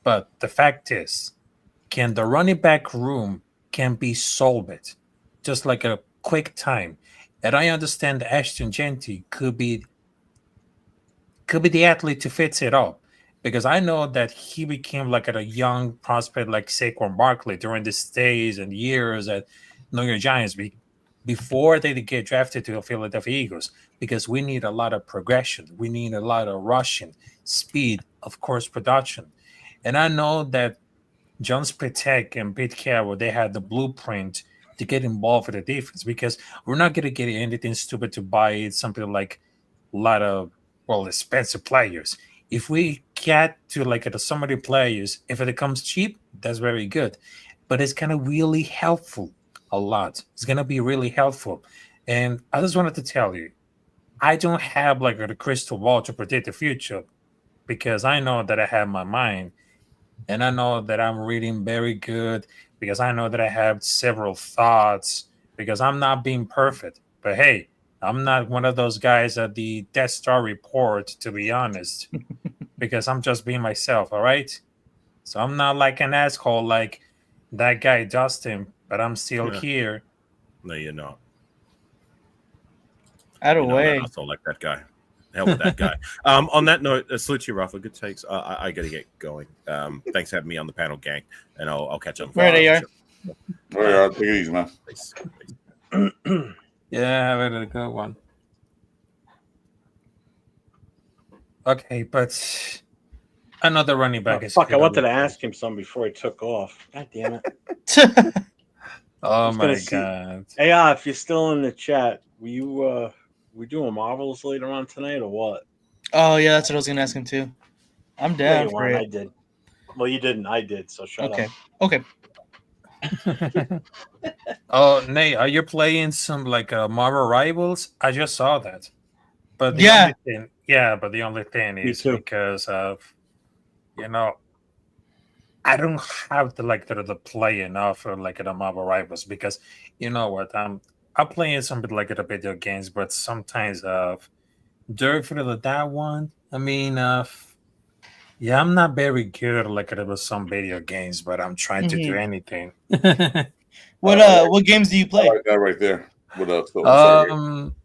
But the fact is, can the running back room can be solved just like a quick time? And I understand that Ashton Jeanty could be the athlete to fix it up. Because I know that he became like a young prospect like Saquon Barkley during the days and years at New York Giants before they get drafted to the Philadelphia Eagles. Because we need a lot of progression. We need a lot of rushing, speed, of course, production. And I know that John Spitek and Pete Carroll, they had the blueprint to get involved with the defense. Because we're not going to get anything stupid to buy something like a lot of, expensive players. If we get to like some of the players, if it comes cheap, that's very good. But it's going to really helpful a lot. It's going to be really helpful. And I just wanted to tell you, I don't have like a crystal ball to predict the future because I know that I have my mind and I know that I'm reading very good because I know that I have several thoughts because I'm not being perfect. But hey, I'm not one of those guys at the Death Star report, to be honest, because I'm just being myself, all right? So I'm not like an asshole like that guy Dustin, but I'm still here. No, you're not. Out of way. I sound like that guy. Hell with that guy. On that note, salute to you, Rafa. Good takes. I got to get going. Thanks for having me on the panel, gang, and I'll catch up. Where they are. All right, take it easy, man. Thanks. Yeah, very good one. Okay, but another running back is. Fuck! I wanted to ask him some before he took off. God damn it! Oh my god! Hey, if you're still in the chat, we doing Marvels later on tonight or what? Oh yeah, that's what I was gonna ask him too. I'm down for it. I did. Well, you didn't. I did. So shut up. Okay. Oh, Nate, are you playing some like Marvel Rivals? I just saw that. But Yeah, but the only thing Me is too. because of, you know, I don't have the play enough for like the Marvel Rivals because you know what I'm playing some bit like the video games, but sometimes during for that one, I mean yeah, I'm not very good like with some video games, but I'm trying to do Mhm. anything. What games do you I play? like that right there. What up? So, sorry. um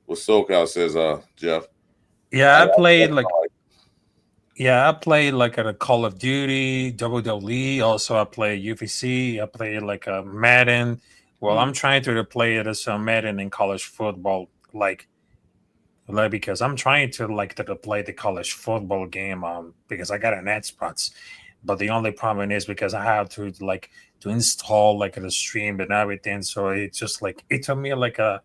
What SoCal says, Jeff. yeah, I, I I, played like yeah, I played like a Call of Duty, WWE. Also, I play UFC. I play like a Madden. Well, I'm trying to play it as a Madden in college football, like because I'm trying to like to play the college football game because I got an Xbox, but the only problem is because I have to like to install like the stream and everything. So it's just like it took me like a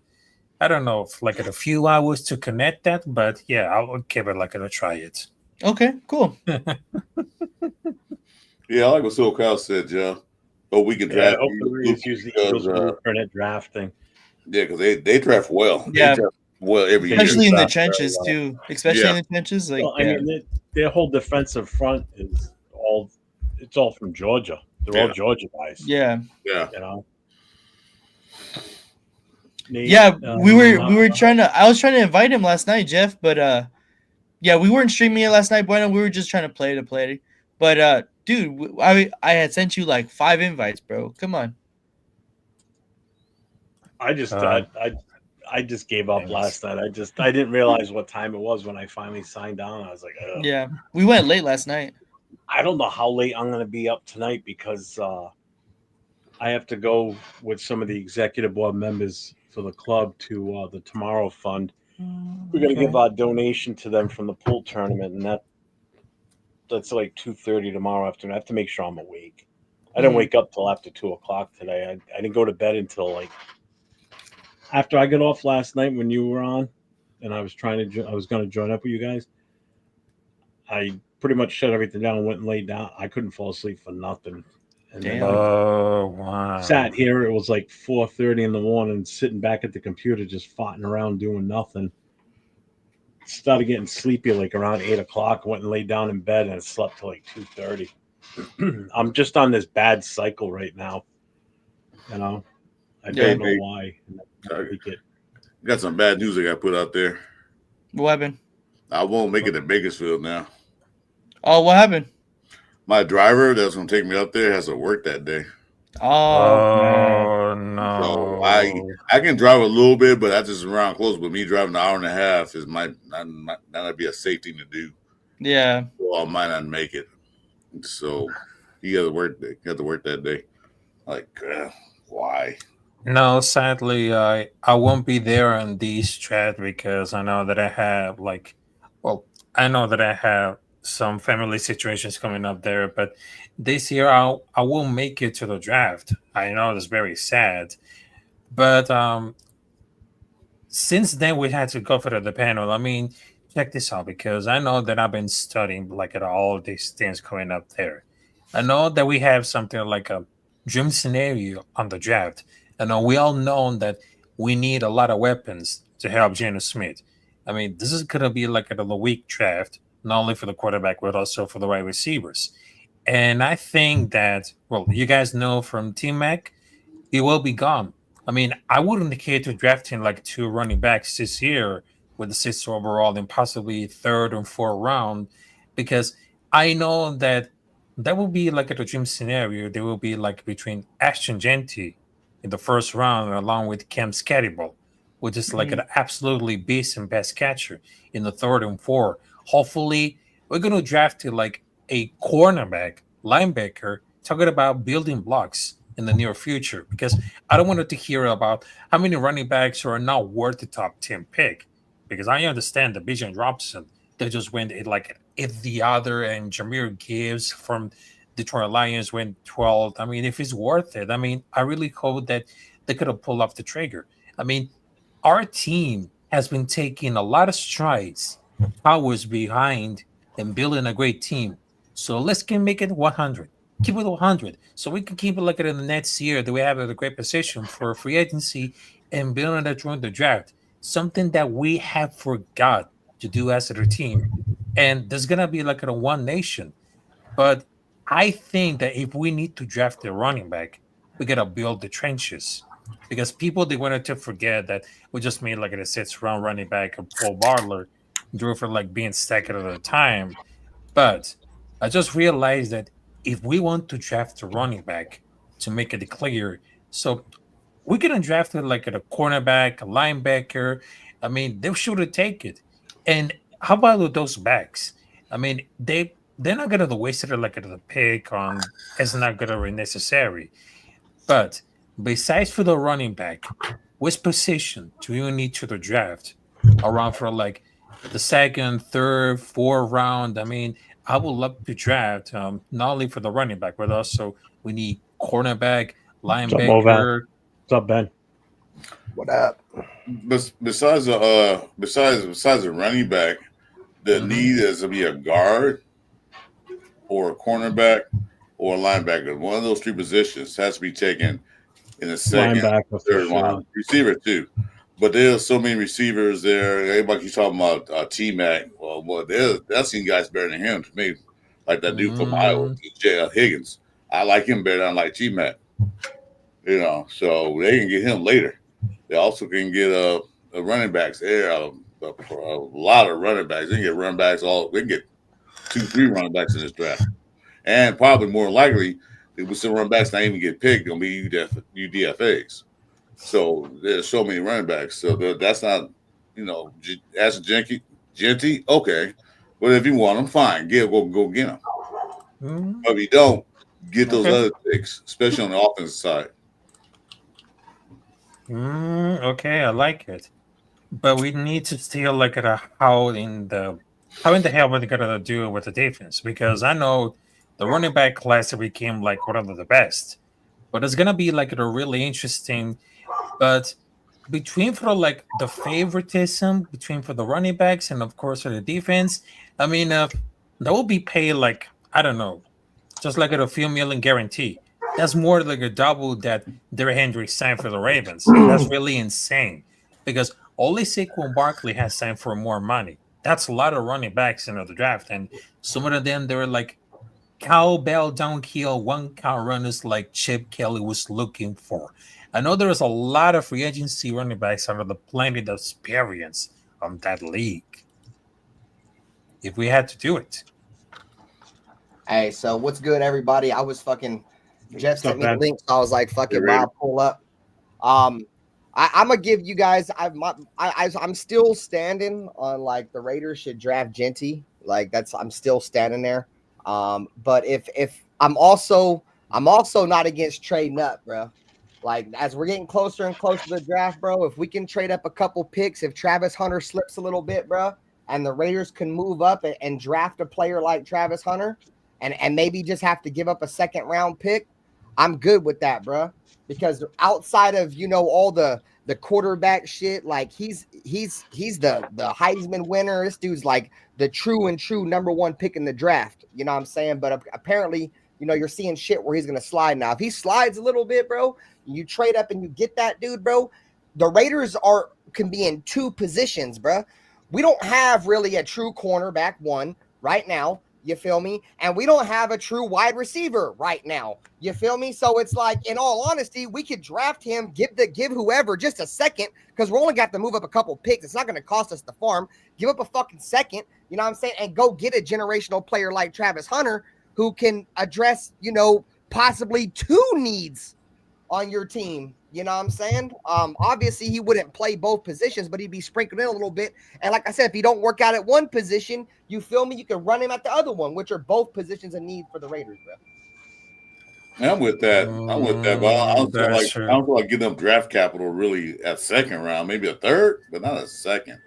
I don't know like a few hours to connect that, but yeah, I'll give it like a try it. Okay, cool. yeah, I like what SoCal said, Jeff. Oh, we can Yeah, I draft hope the Rays use the because Eagles blueprint drafting. yeah, because they draft well. Yeah. They draft well every They year. Especially in the draft very trenches well. too. Especially Yeah. in the trenches, like Well, I mean, their whole defensive front is all from Georgia. They're all Yeah. Georgia guys. yeah. Yeah. You know. Nate, Yeah, we were trying to. I was trying to invite him last night, Jeff, but yeah, we weren't streaming it last night, Bueno. We were just trying to play. But dude, I had sent you like 5 invites, bro. Come on. I just I just gave up Thanks. last night. I didn't realize what time it was when I finally signed on. I was like, ugh. Yeah, we went late last night. I don't know how late I'm going to be up tonight because I have to go with some of the executive board members for the club to the Tomorrow Fund. We're going to give our donation to them from the pool tournament, and that's like 2:30 tomorrow afternoon. I have to make sure I'm awake. I didn't wake up till after 2:00 today. I didn't go to bed until like after I got off last night when you were on, and I was going to join up with you guys. I pretty much shut everything down and went and laid down. I couldn't fall asleep for nothing. And then Damn. Oh wow! sat here. It was like 4:30 in the morning, sitting back at the computer, just farting around doing nothing. Started getting sleepy like around 8:00. Went and laid down in bed and slept till like 2:30. I'm just on this bad cycle right now. You know, I don't know why. Got some bad news I got to put out there. What happened? I won't make it to Bakersfield now. Oh, what happened? My driver that's going to take me up there has to work that day. Oh, no! So I can drive a little bit, but that's just around close. But me driving an hour and a half is might not be a safe thing to do. Yeah. So I might not make it. So he got to work. Got to work that day. Like why? No, sadly, I won't be there on these chat because I know that I have I know that I have some family situations coming up there, but this year I won't make it to the draft. I know it's very sad, but since then we had to go for the panel. I mean, check this out because I know that I've been studying like at all these things coming up there. I know that we have something like a dream scenario on the draft. I know we all know that we need a lot of weapons to help Geno Smith. I mean, this is gonna be like a weak draft, not only for the quarterback but also for the wide receivers. And I think that you guys know from Team Mac, he will be gone. I mean, I wouldn't care to drafting like 2 running backs this year with the 6th overall and possibly 3rd and 4th round, because I know that will be like a dream scenario. There will be like between Ashton Genty in the 1st round along with Cam Scatterball, which is like an absolutely beast and best catcher in the 3rd and 4th. Hopefully, we're going to draft to like a cornerback, linebacker, talking about building blocks in the near future, because I don't want to hear about how many running backs are not worth the top 10 pick, because I understand the Bijan Robinson, they just went if the other, and Jahmyr Gibbs from Detroit Lions went 12th. I mean, if it's worth it, I mean, I really hope that they could have pulled off the trigger. I mean, our team has been taking a lot of strides, powers behind, and building a great team. So let's make it 100. Keep it 100, so we can keep it like it in the next year that we have a great position for free agency and building that during the draft. Something that we have forgot to do as their team. And there's gonna be like a one nation. But I think that if we need to draft a running back, we gotta build the trenches. Because people they wanted to forget that we just made like a 6th-round running back of Paul Bartler, drew for like being second at the time. But I just realized that if we want to draft a running back to make it clear, so we're gonna draft it like at a cornerback, a linebacker. I mean, they should take it. And how about with those backs? I mean, they're not gonna waste it like at the pick on. It's not gonna be necessary. But besides for the running back, which position do you need to the draft around for like the 2nd, 3rd, 4th round? I mean, I would love to draft not only for the running back, but also we need cornerback, linebacker. What's up, Ben? What up? Besides the running back, the need is to be a guard or a cornerback or a linebacker. One of those 3 positions has to be taken in the 2nd, 3rd round. Receiver too, but there's so many receivers there. Everybody keeps talking about T-Mac. Well, I've seen guys better than him to me, like that dude from Iowa, J. Higgins. I like him better than I like T-Mac. You know, so they can get him later. They also can get a running backs there. A lot of running backs. They can get running backs they can get 2, 3 running backs in this draft. And probably more likely, if we still run backs not even get picked, gonna be UDFAs. So there's so many running backs. So that's not, ask Genty, okay. But if you want them, fine. Go get them. But if you don't, get those other picks, especially on the offensive side. Okay, I like it. But we need to still look at how in the hell are they gonna do it with the defense? Because I know the running back class became like one of the best, but it's gonna be like a really interesting. But between for like the favoritism between for the running backs and of course for the defense, I mean, that will be paid like I don't know, just like at a few million guarantee. That's more like a double that Derrick Henry signed for the Ravens. That's really insane because only Saquon Barkley has signed for more money. That's a lot of running backs in the draft, and some of them they were like cowbell downhill, 1-count runners like Chip Kelly was looking for. I know there was a lot of free agency running backs under the plenty of experience on that league. If we had to do it. Hey, so what's good, everybody? I was fucking Jeff sent me the link, so I was like, "Fuck it, Bob, pull up." I'm gonna give you guys. I'm still standing on like the Raiders should draft Genty. Like I'm still standing there. But if I'm also not against trading up, bro. Like as we're getting closer and closer to the draft, bro. If we can trade up a couple picks, if Travis Hunter slips a little bit, bro, and the Raiders can move up and draft a player like Travis Hunter, and maybe just have to give up a 2nd-round pick. I'm good with that, bro, because outside of, all the quarterback shit, like he's the Heisman winner. This dude's like the true number 1 pick in the draft. You know what I'm saying? But apparently, you're seeing shit where he's going to slide now. If he slides a little bit, bro, you trade up and you get that dude, bro, the Raiders can be in 2 positions, bro. We don't have really a true cornerback 1 right now. You feel me? And we don't have a true wide receiver right now. You feel me? So it's like, in all honesty, we could draft him, give whoever just a 2nd, because we're only got to move up a couple picks. It's not going to cost us the farm. Give up a fucking 2nd, you know what I'm saying? And go get a generational player like Travis Hunter who can address, possibly 2 needs on your team. You know what I'm saying? Obviously he wouldn't play both positions, but he'd be sprinkled in a little bit. And like I said, if he don't work out at one position, you feel me? You can run him at the other one, which are both positions in need for the Raiders, bro. I'm with that. But I don't feel like getting them draft capital really at 2nd round, maybe a 3rd, but not a 2nd.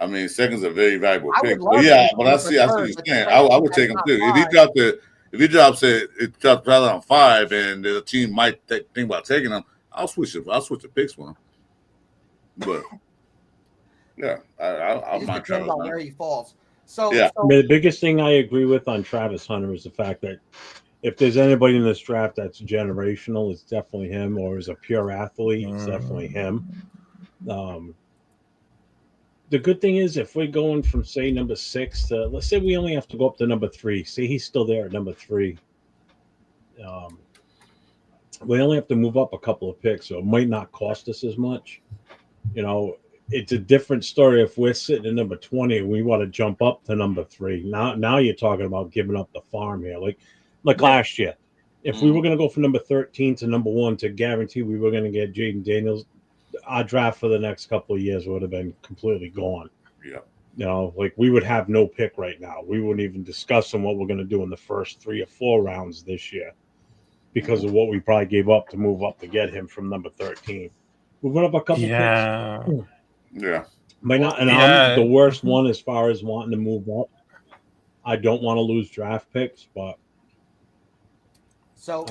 I mean, 2nd's a very valuable pick. But yeah, but I see what you're saying. I would take him too. If he drops on 5 and the team might think about taking him, I'll switch the picks for him. But yeah, I'll find Travis on where he falls. So yeah, the biggest thing I agree with on Travis Hunter is the fact that if there's anybody in this draft that's generational, it's definitely him, or is a pure athlete, it's definitely him. The the good thing is if we're going from say number 6 to, let's say we only have to go up to number 3. Say he's still there at number 3. We only have to move up a couple of picks, so it might not cost us as much. You know, it's a different story if we're sitting at number 20 and we want to jump up to number 3. Now you're talking about giving up the farm here, like last year. If we were going to go from number 13 to number 1 to guarantee we were going to get Jaden Daniels, our draft for the next couple of years would have been completely gone. Yeah. You know, like we would have no pick right now. We wouldn't even discuss on what we're going to do in the first 3 or 4 rounds this year because of what we probably gave up to move up to get him from number 13. We went up a couple picks. Yeah. Might not, and I'm the worst one as far as wanting to move up. I don't want to lose draft picks, but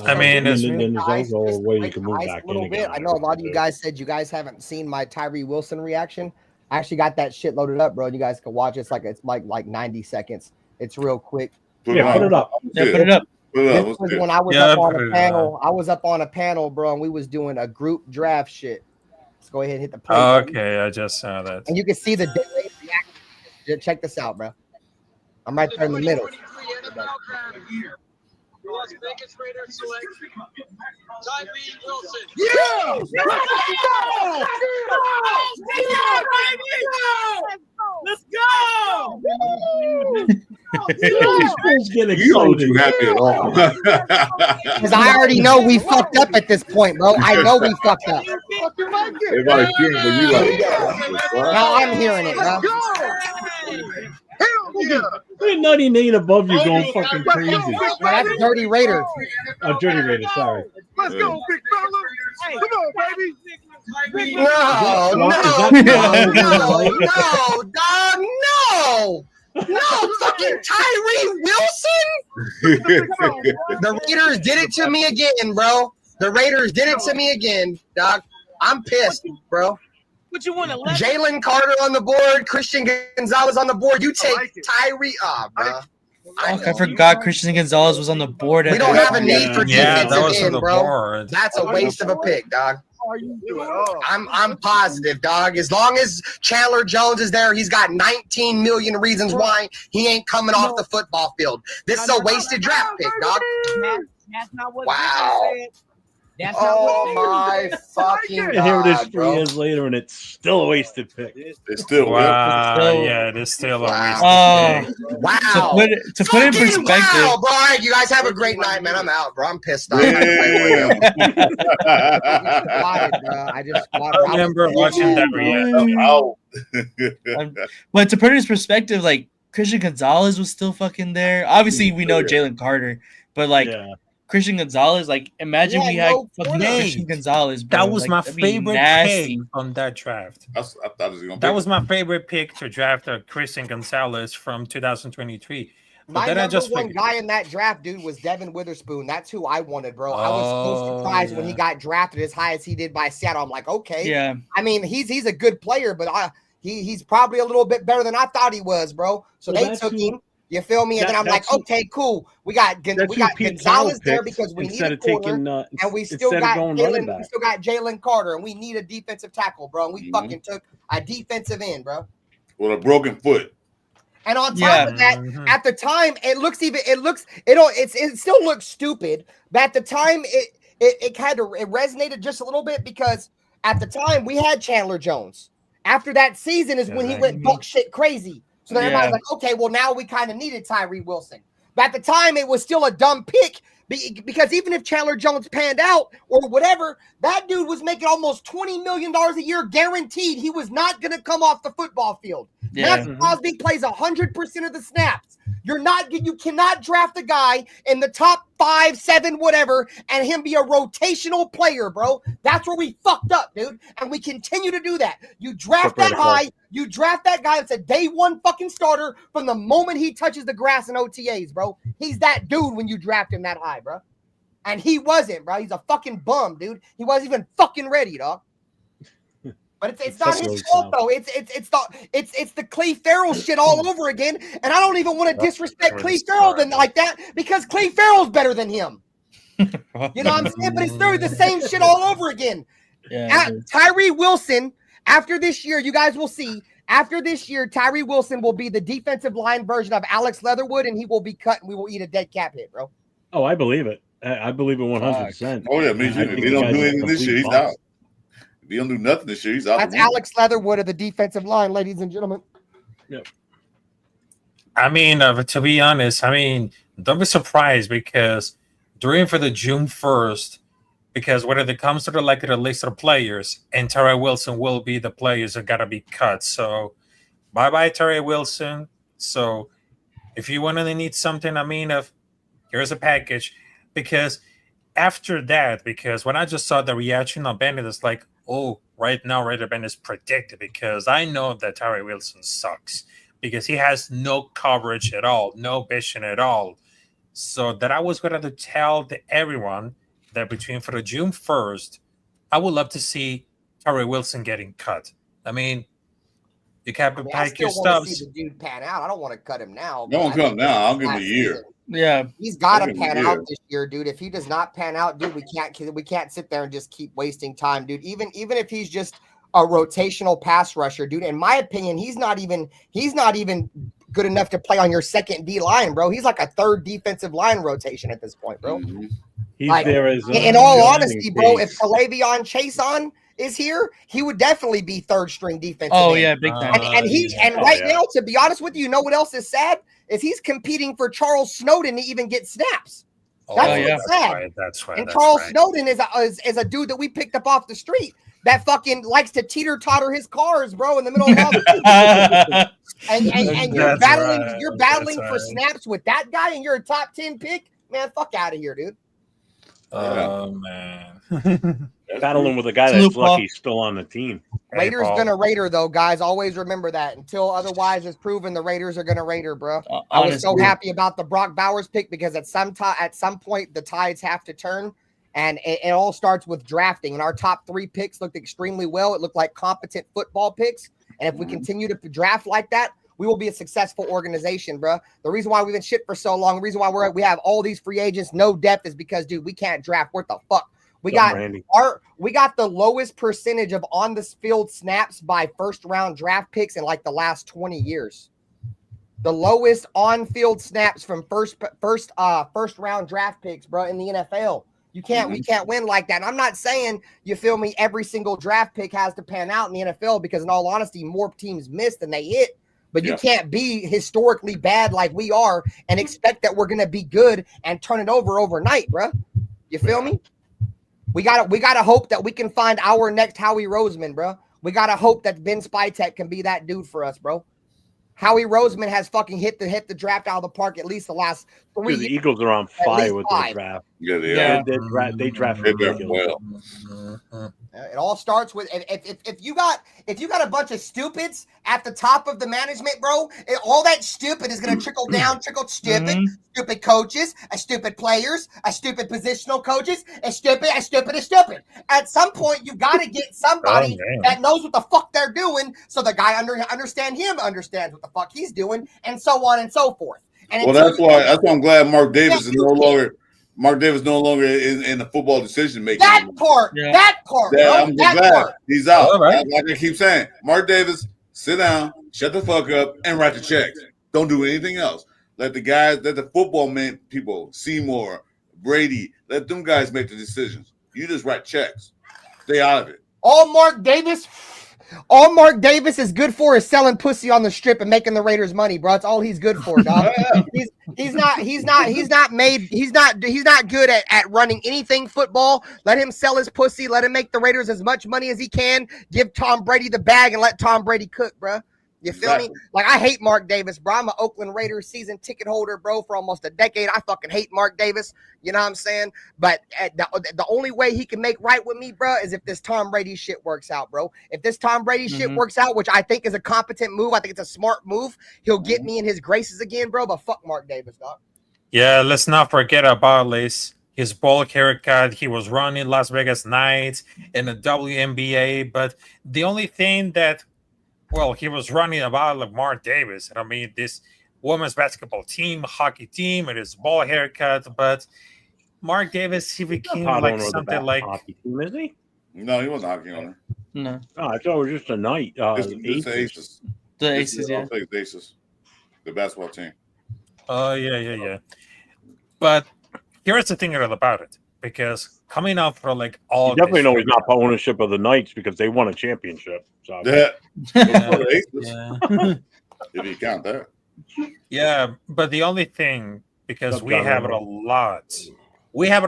I mean, there's also a way you can move back in again. I know a lot of you guys said you guys haven't seen my Tyree Wilson reaction. I actually got that shit loaded up, bro. You guys can watch it. It's like 90 seconds. It's real quick. Put it up. Yeah, put it up. This was when I was up on a panel. I was up on a panel, bro, and we was doing a group draft shit. Let's go ahead and hit the play. Okay, I just saw that. And you can see the reaction. Check this out, bro. I'm right there in the middle. Las Vegas Raiders select Tyree Wilson. Let's go! You don't you happy at all? Because I already know we fucked up at this point, bro. I know we fucked up. Everybody cheering, but you like, now I'm hearing it, bro. Hey, Nutty Nate above you going fucking crazy. That's Dirty Raiders. Oh, Dirty Raiders, sorry. Let's go, big fella. Come on, baby. No, dog, no. No, fucking Tyree Wilson. The Raiders did it to me again, bro. The Raiders did it to me again, dog. I'm pissed, bro. What you want to let Jalen Carter on the board, Christian Gonzalez on the board. You take Tyree off, bro. I forgot Christian Gonzalez was on the board. We don't have a need for defensive end, bro. Board. That's a waste of a pick, dog. I'm positive, dog. As long as Chandler Jones is there, he's got 19 million reasons why he ain't coming off the football field. This is a wasted draft pick, dog. That's not what Wow. Oh my fucking God, And here it is 3 bro. years later, and it's still a wasted pick. It's still yeah, it is still a waste. Wow. To put in perspective, wow, bro. All right, you guys have a great night, man. I'm out, bro. I'm pissed off. Yeah. I just I remember watching that reaction. But to put it in perspective, like Christian Gonzalez was still fucking there. Obviously, we know Jalen Carter, but like Christian Gonzalez, like imagine we had fucking Christian Gonzalez. Bro. That was my favorite pick on that draft. I thought it was gonna that was my favorite pick to draft Christian Gonzalez from 2023. My number one guy in that draft, dude, was Devin Witherspoon. That's who I wanted, bro. I was so surprised when he got drafted as high as he did by Seattle. I'm like, okay. Yeah. I mean, he's a good player, but he's probably a little bit better than I thought he was, bro. So they took him. You feel me? And then I'm like, okay, cool. We got Gonzalez there because we need a corner, and we still got Jalen Carter, and we need a defensive tackle, bro. And we fucking took a defensive end, bro. With a broken foot. And on top of that, at the time, it still looks stupid. But at the time, it resonated just a little bit because at the time we had Chandler Jones. After that season is when he went buck shit crazy. So then everybody's like, okay, well, now we kind of needed Tyree Wilson. But at the time, it was still a dumb pick because even if Chandler Jones panned out or whatever, that dude was making almost $20 million a year guaranteed. He was not going to come off the football field. Max Crosby plays 100% of the snaps. You cannot draft a guy in the top 5, 7, whatever, and him be a rotational player, bro. That's where we fucked up, dude. And we continue to do that. You draft that high. You draft that guy that's a day one fucking starter from the moment he touches the grass in OTAs, bro. He's that dude when you draft him that high, bro. And he wasn't, bro. He's a fucking bum, dude. He wasn't even fucking ready, dog. But it's not his fault though. It's the Cleve Farrell shit all over again. And I don't even want to disrespect Cleve Farrell like that because Cleve Farrell's better than him. You know what I'm saying? But it's through the same shit all over again. Tyree Wilson, after this year, you guys will see, After this year, Tyree Wilson will be the defensive line version of Alex Leatherwood, and he will be cut, and we will eat a dead cap hit, bro. Oh, I believe it. I believe it 100%. Oh yeah, me too. If he don't do anything this year, he's out. If he don't do nothing this year, he's out. That's Alex Leatherwood of the defensive line, ladies and gentlemen. Yep. I mean, to be honest, don't be surprised because during for the June 1st, because when it comes to the list of players, and Tyree Wilson will be the players that gotta be cut. So bye Tyree Wilson. So if you want to need something, here's a package. Because after that, because when I just saw the reaction of Bennett, it's like, oh, right now Raider Bennett is predicted because I know that Tyree Wilson sucks because he has no coverage at all, no vision at all. So that I was going to tell everyone that between for the June 1st, I would love to see Tyree Wilson getting cut. You can't pack your stuff. See the dude pan out. I don't want to cut him now. Don't cut him now. I'll give him a year. Yeah, he's got to pan out this year, dude. If he does not pan out, dude, we can't sit there and just keep wasting time, dude. Even if he's just a rotational pass rusher, dude. In my opinion, he's not even good enough to play on your second D line, bro. He's like a third defensive line rotation at this point, bro. Mm-hmm. He's there as in all honesty, bro. If Kalavion Chason is here, he would definitely be third string defensive. Oh yeah, big time. And right now, to be honest with you, what else is sad? Is he's competing for Charles Snowden to even get snaps. That's sad. That's right. And Charles Snowden is a dude that we picked up off the street that fucking likes to teeter-totter his cars, bro, in the middle of the and you're battling for snaps with that guy, and you're a top 10 pick. Man, fuck out of here, dude. Oh man. Battling with a guy that's lucky he's still on the team. Raiders gonna Raider though, guys. Always remember that. Until otherwise is proven, the Raiders are gonna Raider, bro. I was so happy about the Brock Bowers pick because at some point the tides have to turn, and it all starts with drafting. And our top 3 picks looked extremely well. It looked like competent football picks, and if we continue to draft like that, we will be a successful organization, bro. The reason why we've been shit for so long, the reason why we have all these free agents, no depth, is because, dude, we can't draft. What the fuck? We got the lowest percentage of on the field snaps by first round draft picks in like the last 20 years. The lowest on field snaps from first round draft picks, bro, in the NFL. We can't win like that. And I'm not saying, you feel me, every single draft pick has to pan out in the NFL because in all honesty, more teams miss than they hit. But you can't be historically bad like we are and expect that we're going to be good and turn it over overnight, bro. You feel me? We gotta hope that we can find our next Howie Roseman, bro. We gotta hope that Ben Spytek can be that dude for us, bro. Howie Roseman has fucking hit the draft out of the park at least the last 3 years. The Eagles are on fire with the draft. Yeah, they are. They draft well. It all starts with if you got a bunch of stupids at the top of the management, bro. All that stupid is gonna trickle down, stupid coaches, stupid players, stupid positional coaches, stupid. At some point, you got to get somebody that knows what the fuck they're doing, so the guy understands what the fuck he's doing, and so on and so forth. And that's why I'm glad Mark Davis is no longer. Mark Davis no longer in the football decision making. That part. I'm glad he's out. Right. Like I keep saying, Mark Davis, sit down, shut the fuck up, and write the checks. Don't do anything else. Let the football people, Seymour, Brady, let them guys make the decisions. You just write checks. Stay out of it. All Mark Davis is good for is selling pussy on the strip and making the Raiders money, bro. That's all he's good for, dog. He's not good at running anything football. Let him sell his pussy. Let him make the Raiders as much money as he can. Give Tom Brady the bag and let Tom Brady cook, bro. You feel me? Like, I hate Mark Davis, bro. I'm an Oakland Raiders season ticket holder, bro, for almost a decade. I fucking hate Mark Davis. You know what I'm saying? But the only way he can make right with me, bro, is if this Tom Brady shit works out, bro. If this Tom Brady shit works out, which I think is a competent move, I think it's a smart move, he'll get me in his graces again, bro. But fuck Mark Davis, dog. Yeah, let's not forget about his bald haircut. He was running Las Vegas Knights in the WNBA. But the only thing that, well, he was running about like Mark Davis. I mean, this women's basketball team, hockey team, and his ball haircut. But Mark Davis, he became like something like hockey team, is he? No, he wasn't hockey owner. No. Oh, I thought it was just a night. It's Aces. The Aces, yeah. The Aces, the basketball team. Oh, yeah. But here's the thing about it, because coming out for like all you definitely know he's not the ownership of the Knights because they won a championship. So Yeah. Yeah. If you count that. Yeah, but the only thing, because we have it a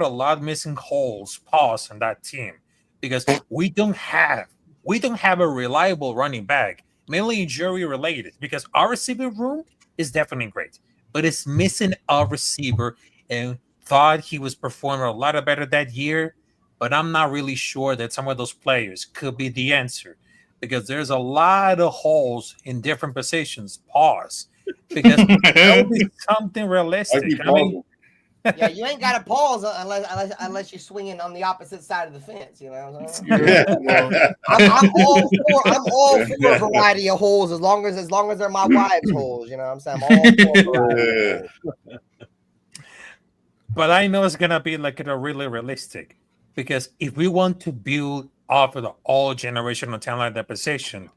lot missing holes, pause in that team, because we don't have a reliable running back, mainly injury related, because our receiving room is definitely great, but it's missing a receiver, and thought he was performing a lot better that year, but I'm not really sure that some of those players could be the answer, because there's a lot of holes in different positions. Pause. Because that would be something realistic. I mean, yeah, you ain't got to pause unless you're swinging on the opposite side of the fence. You know what I'm saying? Yeah. I'm all for a variety of holes as long as they're my wives' holes. You know what I'm saying? I'm all for a variety of holes. But I know it's gonna be like a really realistic, because if we want to build off of the all generational talent at that position,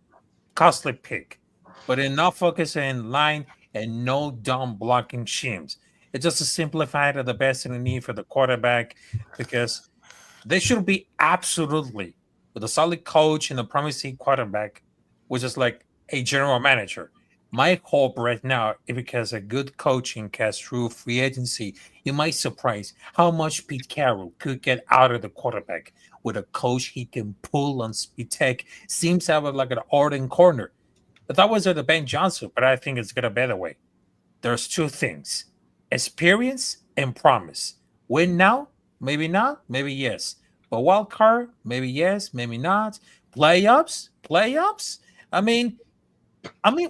costly pick, but enough focus in line and no dumb blocking schemes. It's just a simplified of the best in the need for the quarterback, because they should be absolutely with a solid coach and a promising quarterback, which is like a general manager. My hope right now is because a good coaching cast through free agency, you might surprise how much Pete Carroll could get out of the quarterback with a coach he can pull on speed tech. Seems to have like an Arden corner. I thought it was the Ben Johnson, but I think it's got a better way. There's two things: experience and promise. Win now? Maybe not, maybe yes. But wild card? Maybe yes, maybe not. Playoffs? I mean,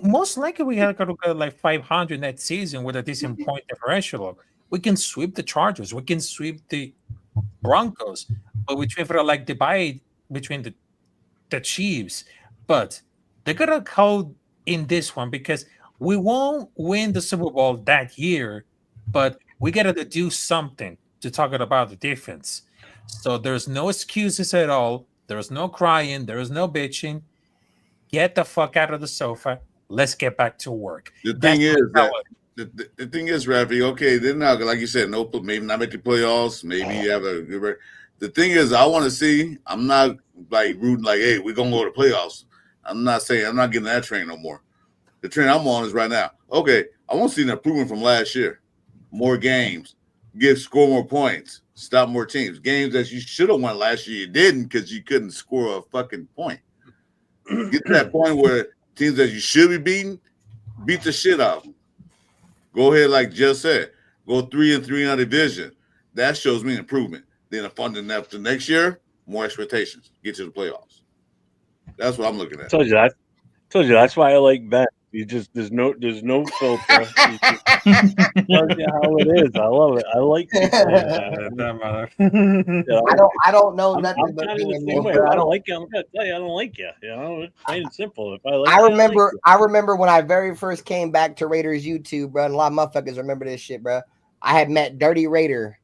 most likely we have to go like 500 that season with a decent point differential. We can sweep the Chargers. We can sweep the Broncos. But we try for like debate between the Chiefs. But they're gonna go in this one because we won't win the Super Bowl that year, but we gotta do something to talk about the defense. So there's no excuses at all. There's no crying. There's no bitching. Get the fuck out of the sofa. Let's get back to work. The thing is that the thing is, Rafi, okay, they're not, like you said, no, maybe not make the playoffs. Maybe you have a good. The thing is, I want to see. I'm not like rooting like, hey, we're gonna go to the playoffs. I'm not saying I'm not getting that train no more. The train I'm on is right now. Okay, I want to see an improvement from last year. More games, score more points, stop more teams. Games that you should have won last year, you didn't because you couldn't score a fucking point. Get to that point where teams that you should be beating, beat the shit out of them. Go ahead, like just said, go 3-3 in our division. That shows me improvement. Then a funding after next year, more expectations. Get to the playoffs. That's what I'm looking at. Told you that's why I like Ben. You just there's no filter. Tells you how it is. I love it. I like that. I don't know nothing but being in this. I don't like you. I'm gonna tell you I don't like you. You know, it's plain and simple. If I like, I remember when I very first came back to Raiders YouTube, bro. And a lot of motherfuckers remember this shit, bro. I had met Dirty Raider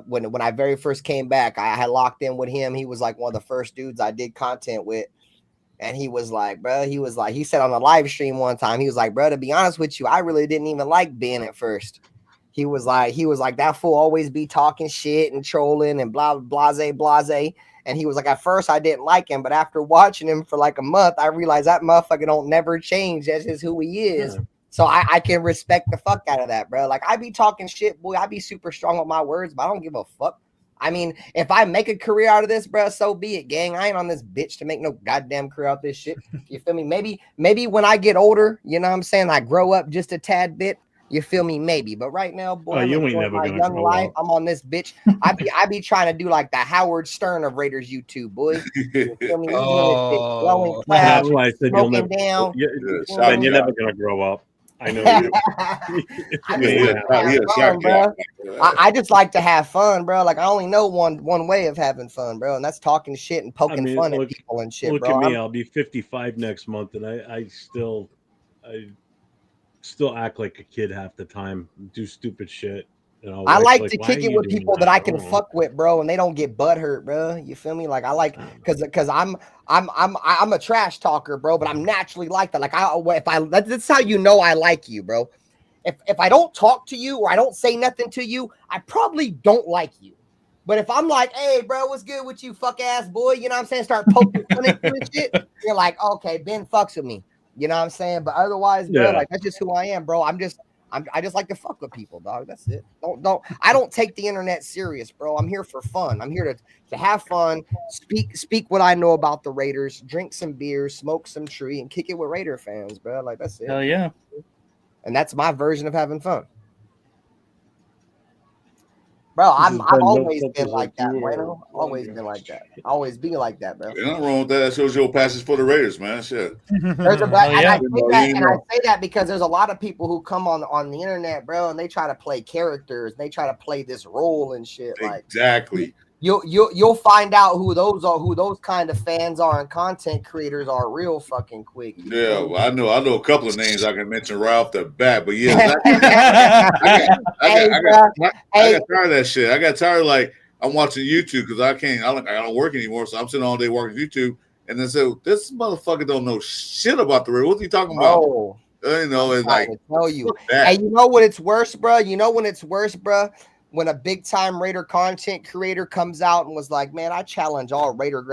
when I very first came back. I had locked in with him. He was like one of the first dudes I did content with. And he was like, bro, he said on the live stream one time, he was like, bro, to be honest with you, I really didn't even like Ben at first. He was like, that fool always be talking shit and trolling and blah, blase. And he was like, at first I didn't like him, but after watching him for like a month, I realized that motherfucker don't never change. That's just who he is. Yeah. So I can respect the fuck out of that, bro. Like I be talking shit, boy. I be super strong with my words, but I don't give a fuck. I mean, if I make a career out of this, bro, so be it, gang. I ain't on this bitch to make no goddamn career out of this shit. You feel me? Maybe when I get older, you know what I'm saying? I grow up just a tad bit. You feel me? Maybe. But right now, boy, I'm enjoying my young life. I'm on this bitch. I be trying to do like the Howard Stern of Raiders YouTube, boy. You feel me? Oh, that's why I said you'll never. And you're never gonna grow up. I know you. I just like to have fun, bro. Like I only know one way of having fun, bro, and that's talking shit and poking fun at people and shit. Look at me, I'll be 55 next month, and I still act like a kid half the time, do stupid shit, You know, I like like, to why kick are it you with doing people that I can don't know. fuck with, bro, and they don't get butt hurt, bro. You feel me? Like I like because I'm a trash talker, bro, but I'm naturally like that. Like that's how you know I like you, bro. If I don't talk to you or I don't say nothing to you, I probably don't like you. But if I'm like, hey, bro, what's good with you, fuck ass boy? You know what I'm saying? Start poking fun at you and shit. You're like, okay, Ben fucks with me. You know what I'm saying? But otherwise, bro, like that's just who I am, bro. I just like to fuck with people, dog. That's it. I don't take the internet serious, bro. I'm here for fun. I'm here to have fun, speak what I know about the Raiders, drink some beer, smoke some tree, and kick it with Raider fans, bro. Like that's it. Hell yeah. And that's my version of having fun. Bro, I've always been like that, Bueno. Always been like that. Always be like that, bro. Ain't nothing wrong with that. That shows your passion for the Raiders, man. Shit. There's a I say that because there's a lot of people who come on the internet, bro, and they try to play characters, and they try to play this role and shit. Like exactly. You'll find out who those kind of fans are and content creators are real fucking quick. Yeah, well, I know a couple of names I can mention right off the bat, but yeah, I got tired of that shit. I got tired of like I'm watching YouTube because I don't work anymore, so I'm sitting all day watching YouTube, and then say this motherfucker don't know shit about the Raiders. What's he talking about? Oh, you know, it's like tell you. Hey, you know what it's worse, bro? You know when it's worse, bro? When a big time Raider content creator comes out and was like, man, I challenge all Raider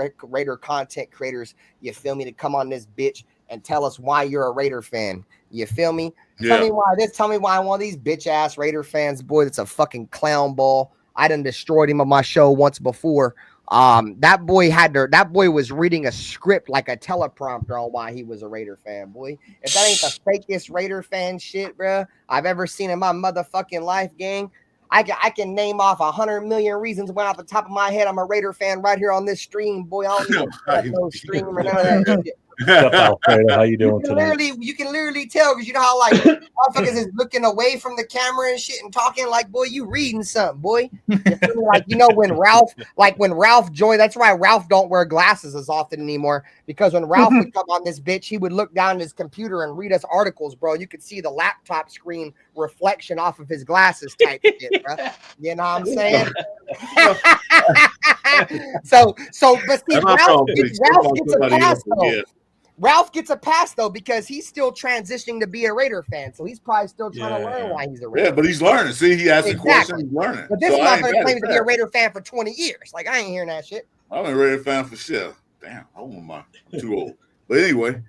content creators, you feel me, to come on this bitch and tell us why you're a Raider fan. You feel me? Yeah. Tell me why one of these bitch ass Raider fans, boy, that's a fucking clown ball. I done destroyed him on my show once before. That boy was reading a script like a teleprompter on why he was a Raider fan, boy. If that ain't the fakest Raider fan shit, bro, I've ever seen in my motherfucking life, gang. I can name off 100 million reasons when off the top of my head I'm a Raider fan right here on this stream, boy. I don't even no stream or none of that shit. What's up, Alfredo? How you doing today? You can literally tell because you know how like motherfuckers is looking away from the camera and shit and talking like, boy, you reading something, boy. Like when Ralph joined, that's why Ralph don't wear glasses as often anymore, because when Ralph would come on this bitch, he would look down at his computer and read us articles, bro. You could see the laptop screen reflection off of his glasses type shit, bro. You know what I'm saying? But see, Ralph gets a pass though. Ralph gets a pass though because he's still transitioning to be a Raider fan, so he's probably still trying to learn why he's a Raider. Yeah, but he's learning. See, he asks a question, he's learning. But this motherfucker claims to be a Raider fan for 20 years. Like I ain't hearing that shit. I'm a Raider fan for shit. Damn, I'm too old. But anyway,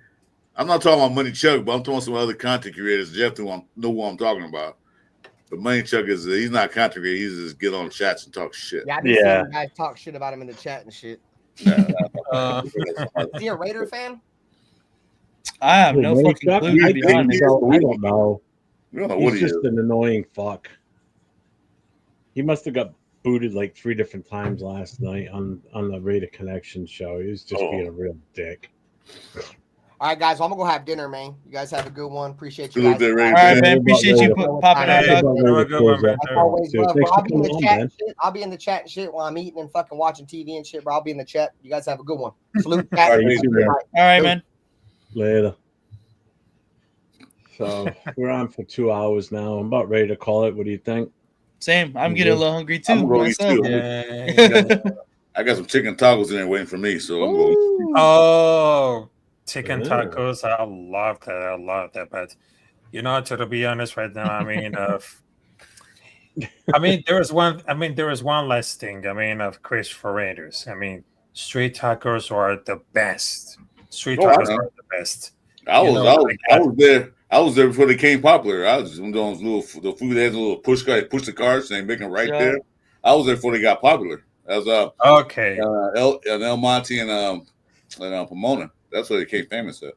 I'm not talking about Money Chuck, but I'm talking some other content creators. Jeff know what I'm talking about. But Money Chuck he's not content creator. He's just get on chats and talk shit. Yeah, I've been seeing guys talk shit about him in the chat and shit. Is he a Raider fan? I have no fucking clue, to be honest. I don't know. He's just an annoying fuck. He must have got booted like 3 different times last night on the Raider Connection show. He was just being a real dick. All right, guys, well, I'm gonna go have dinner, man. You guys have a good one. Appreciate you guys. All right, man. Appreciate you popping out. I'll be in the chat and shit while I'm eating and fucking watching TV and shit, bro. I'll be in the chat. You guys have a good one. Salute. All right, man. Later. So we're on for 2 hours now. I'm about ready to call it. What do you think? Same. I'm getting a little hungry too. Myself. I got some chicken tacos in there waiting for me, so I'm going. Oh, chicken tacos! I love that. But you know, to be honest, right now, there was one last thing. Of Chris for Raiders. Street tacos are the best. Street tacos are the best. I was there. I was there before they became popular. I was just doing the food has a little push the carts and they make them there. I was there before they got popular. That was okay. El Monte and Pomona. That's where they became famous at.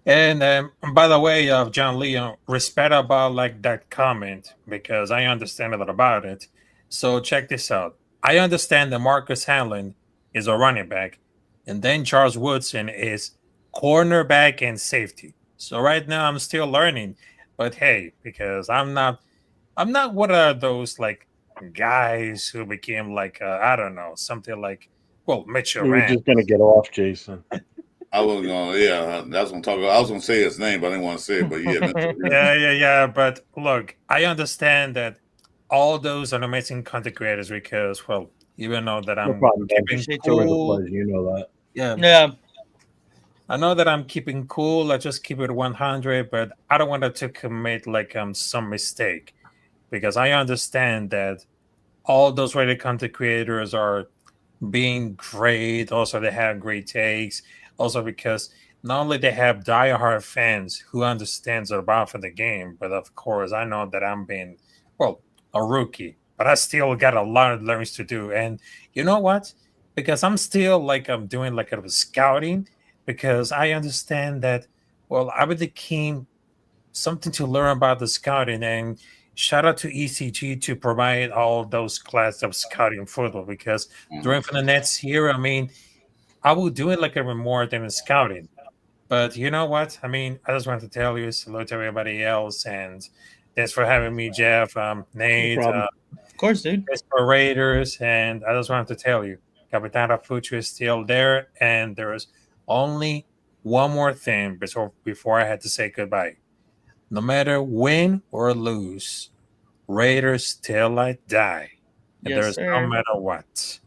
And by the way, John Leon, respect about like that comment because I understand a lot about it. So check this out. I understand that Marcus Hanlon is a running back, and then Charles Woodson is cornerback and safety. So right now I'm still learning, but hey, because I'm not one of those like guys who became like I don't know, something like Mitchell. We're just gonna get off, Jason. I was gonna, that's what I'm talking about. I was gonna say his name, but I didn't want to say it. But yeah, yeah. But look, I understand that all those are amazing content creators because, well, even though that No I'm problem, Ben. keeping Appreciate It's always a cool, pleasure. You know that. Yeah. I know that I'm keeping cool. I just keep it 100, but I don't want to commit like some mistake because I understand that all those rated content creators are being great. Also, they have great takes. Also, because not only they have diehard fans who understands about for the game, but of course, I know that I'm being a rookie, but I still got a lot of learnings to do. And you know what? Because I'm still like I'm doing like a scouting because I understand that. Well, I would keen something to learn about the scouting and shout out to ECG to provide all those class of scouting football because during for the next year, I mean, I will do it like a more than a scouting. But you know what? I mean, I just want to tell you, hello to everybody else, and thanks for having me, Jeff, Nate, problem. Of course, dude. thanks for Raiders, and I just wanted to tell you, Capitana Fuchu is still there, and there is only one more thing before I had to say goodbye. No matter win or lose, Raiders till I die. And Yes, there's no sir. matter what.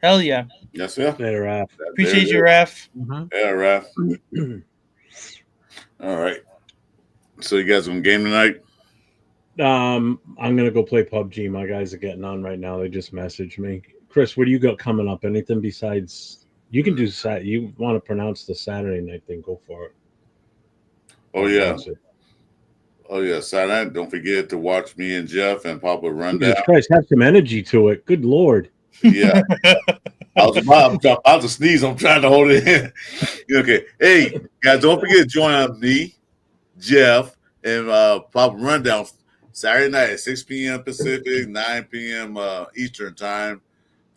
Hell yeah. Yes, sir. Later, Raph. Appreciate you, Raph. Yeah, Raph. All right. So you guys gonna game tonight? I'm gonna go play PUBG. My guys are getting on right now. They just messaged me. Chris, what do you got coming up? Anything besides you can do you want to pronounce the Saturday night thing, go for it. Oh yeah. Pronounce it. Oh yeah, Saturday. Don't forget to watch me and Jeff and Papa Rundown. Jesus Christ, have some energy to it. Good Lord. Yeah. I was about to sneeze. I'm trying to hold it in. Okay. Hey, guys, don't forget to join me, Jeff, and Papa Rundown Saturday night at 6 p.m. Pacific, 9 p.m. Eastern time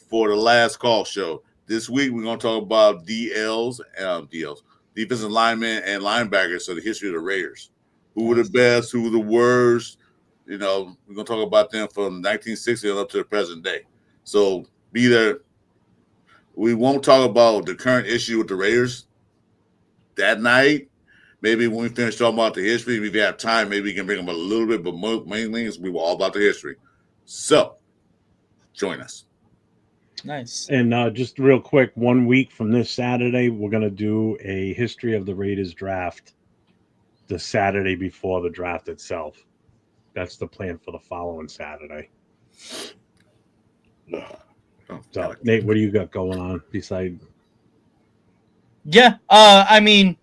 for the Last Call show. This week, we're going to talk about DLs, defensive linemen and linebackers, so the history of the Raiders. Who were the best? Who were the worst? You know, we're going to talk about them from 1960 up to the present day. So be there. We won't talk about the current issue with the Raiders that night. Maybe when we finish talking about the history, if we have time, maybe we can bring them a little bit, but mainly we were all about the history. So join us. Nice. And just real quick, 1 week from this Saturday, we're going to do a history of the Raiders draft the Saturday before the draft itself. That's the plan for the following Saturday. So, Nate, what do you got going on besides? Yeah, I mean,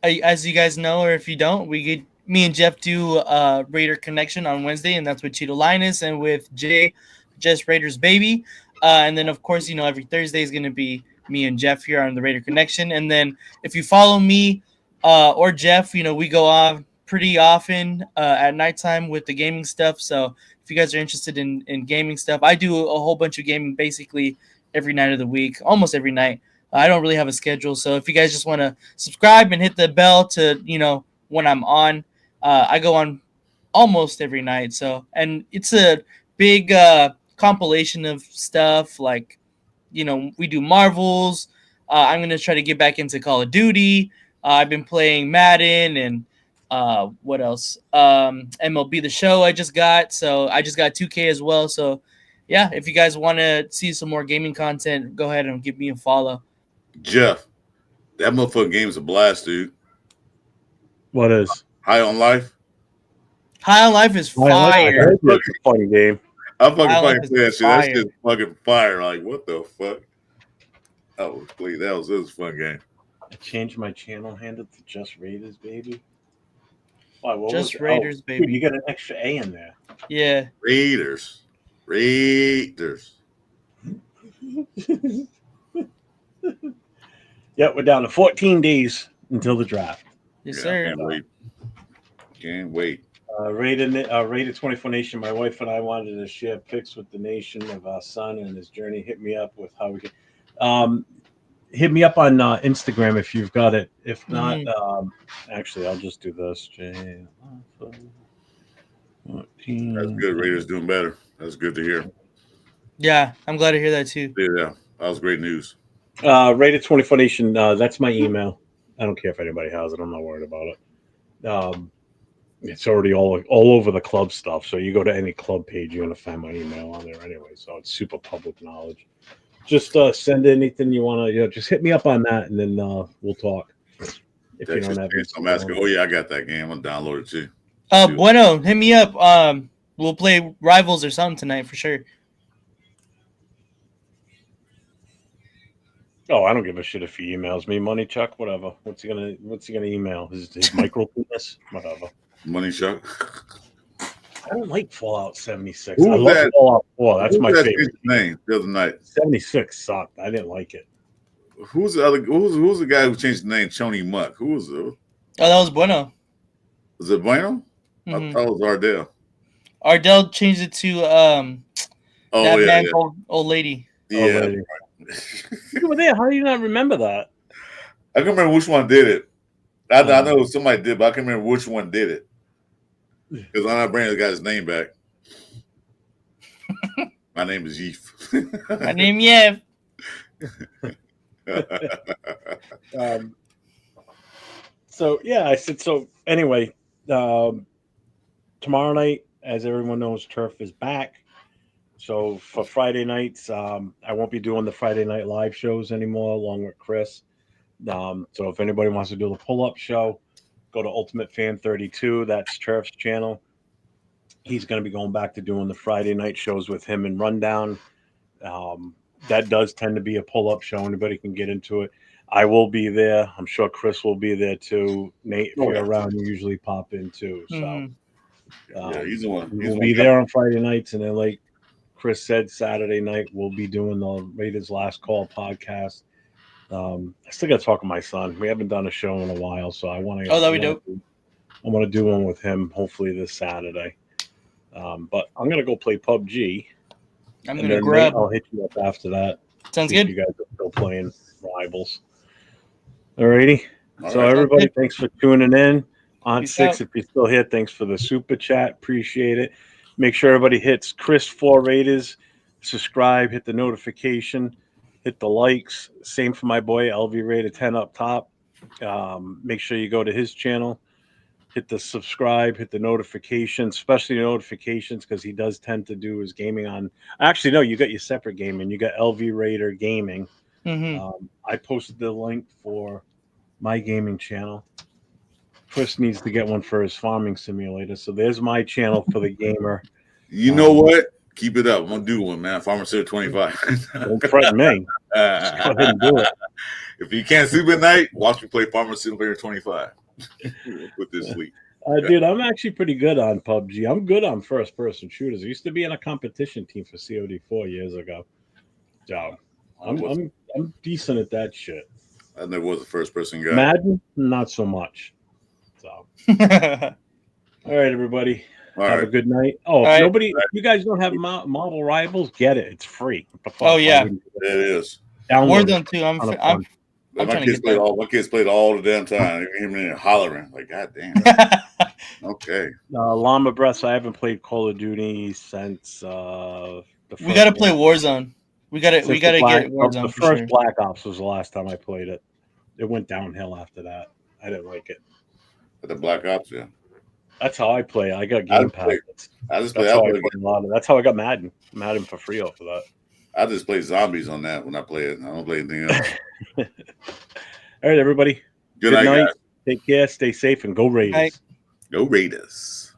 as you guys know, or if you don't, me and Jeff do Raider Connection on Wednesday, and that's with Cheeto Linus and with Jay, Just Raiders Baby. And then, of course, every Thursday is going to be me and Jeff here on the Raider Connection. And then if you follow me or Jeff, we go on pretty often at nighttime with the gaming stuff. So if you guys are interested in gaming stuff, I do a whole bunch of gaming basically every night of the week, almost every night. I don't really have a schedule. So if you guys just want to subscribe and hit the bell to, when I'm on, I go on almost every night. So, and it's a big compilation of stuff like, we do Marvels. I'm going to try to get back into Call of Duty. I've been playing Madden and what else? MLB The Show I just got. So I just got 2K as well. So yeah, if you guys want to see some more gaming content, go ahead and give me a follow. Jeff, that motherfucking game is a blast, dude. What is? High on Life? High on Life is fire. It's a fun game. I'm fucking playing that shit. That shit's fucking fire. Like, what the fuck? That was a fun game. I changed my channel handle to Just Raiders, baby. Why, what Just was Raiders, baby. Dude, you got an extra A in there. Yeah. Raiders. Yeah, we're down to 14 days until the draft. Yes, sir. Can't wait. Rated 24 Nation. My wife and I wanted to share pics with the nation of our son and his journey. Hit me up with how we can. Hit me up on Instagram if you've got it. If not, actually, I'll just do this. That's good. Raiders doing better. That's good to hear. Yeah, I'm glad to hear that too. Yeah, that was great news. Rated 24 Nation. That's my email. I don't care if anybody has it. I'm not worried about it. It's already all over the club stuff. So you go to any club page, you're gonna find my email on there anyway. So it's super public knowledge. Just send anything you want to. Just hit me up on that, and then we'll talk. If you don't have it, I'm asking. Oh yeah, I got that game. I'm gonna download it too. Bueno, hit me up. We'll play Rivals or something tonight for sure. Oh, I don't give a shit if he emails me. Money Chuck, whatever. What's he gonna email? His micro penis? Whatever. Money Chuck. I don't like Fallout 76. I love Fallout 4. That's my favorite name the other night. 76 sucked. I didn't like it. Who's the guy who changed the name? Chony Muck. Who was it? Oh, that was Bueno. Was it Bueno? I thought it was Ardell. Ardell changed it to old lady. Yeah. Old lady. You were there. How do you not remember that? I can't remember which one did it. I know somebody did, but I can't remember which one did it. Because I'm not bringing the guy's name back. My name is Yeef. My name Yeef. So yeah, I said so. Anyway, tomorrow night, as everyone knows, Turf is back. So for Friday nights, I won't be doing the Friday night live shows anymore, along with Chris. So if anybody wants to do the pull-up show, go to Ultimate Fan 32. That's Turf's channel. He's going to be going back to doing the Friday night shows with him and Rundown. That does tend to be a pull-up show. Anybody can get into it. I will be there. I'm sure Chris will be there too. Nate, if you're around, you usually pop in too. So he's the one. We'll be there on Friday nights, and then like Chris said, Saturday night we'll be doing the Raiders Last Call podcast. I still got to talk to my son. We haven't done a show in a while, so I want to. Oh, that'd be dope. I want to do one with him, hopefully this Saturday. But I'm gonna go play PUBG. I'm gonna grab. I'll hit you up after that. Sounds good. You guys are still playing Rivals. Alrighty. So everybody, thanks for tuning in. On Peace 6, out. if you're still here, thanks for the super chat. Appreciate it. Make sure everybody hits Chris4 Raiders, subscribe, hit the notification, hit the likes. Same for my boy LV Raider 10 up top. Make sure you go to his channel, hit the subscribe, hit the notification, especially the notifications, because he does tend to do his gaming on. Actually, no, you got your separate gaming. You got LV Raider Gaming. I posted the link for my gaming channel. Chris needs to get one for his farming simulator. So there's my channel for the gamer. You know what? Keep it up. I'm gonna do one, man. Farmer Simulator 25. Don't threaten me. Just go ahead and do it. If you can't sleep at night, watch me play Farmer Simulator 25 with this week. Dude, I'm actually pretty good on PUBG. I'm good on first-person shooters. I used to be in a competition team for COD 4 years ago. So I'm decent at that shit. I never was a first-person guy. Madden, not so much. So, all right, everybody. Have a good night. Oh, if you guys don't have Marvel Rivals, get it. It's free. Oh yeah, it is. Warzone too. I'm my kids played all the damn time. You hear me in there hollering like, God damn. Okay. Llama Breath. I haven't played Call of Duty since we got to play Warzone. We got to get Warzone. The first Black Ops was the last time I played it. It went downhill after that. I didn't like it. The Black Ops, yeah. That's how I play. I got Game Pass. That's how I got Madden for free off of that. I just play zombies on that when I play it. I don't play anything else. All right, everybody. Good night. Guys. Take care. Stay safe and go Raiders. Night. Go Raiders.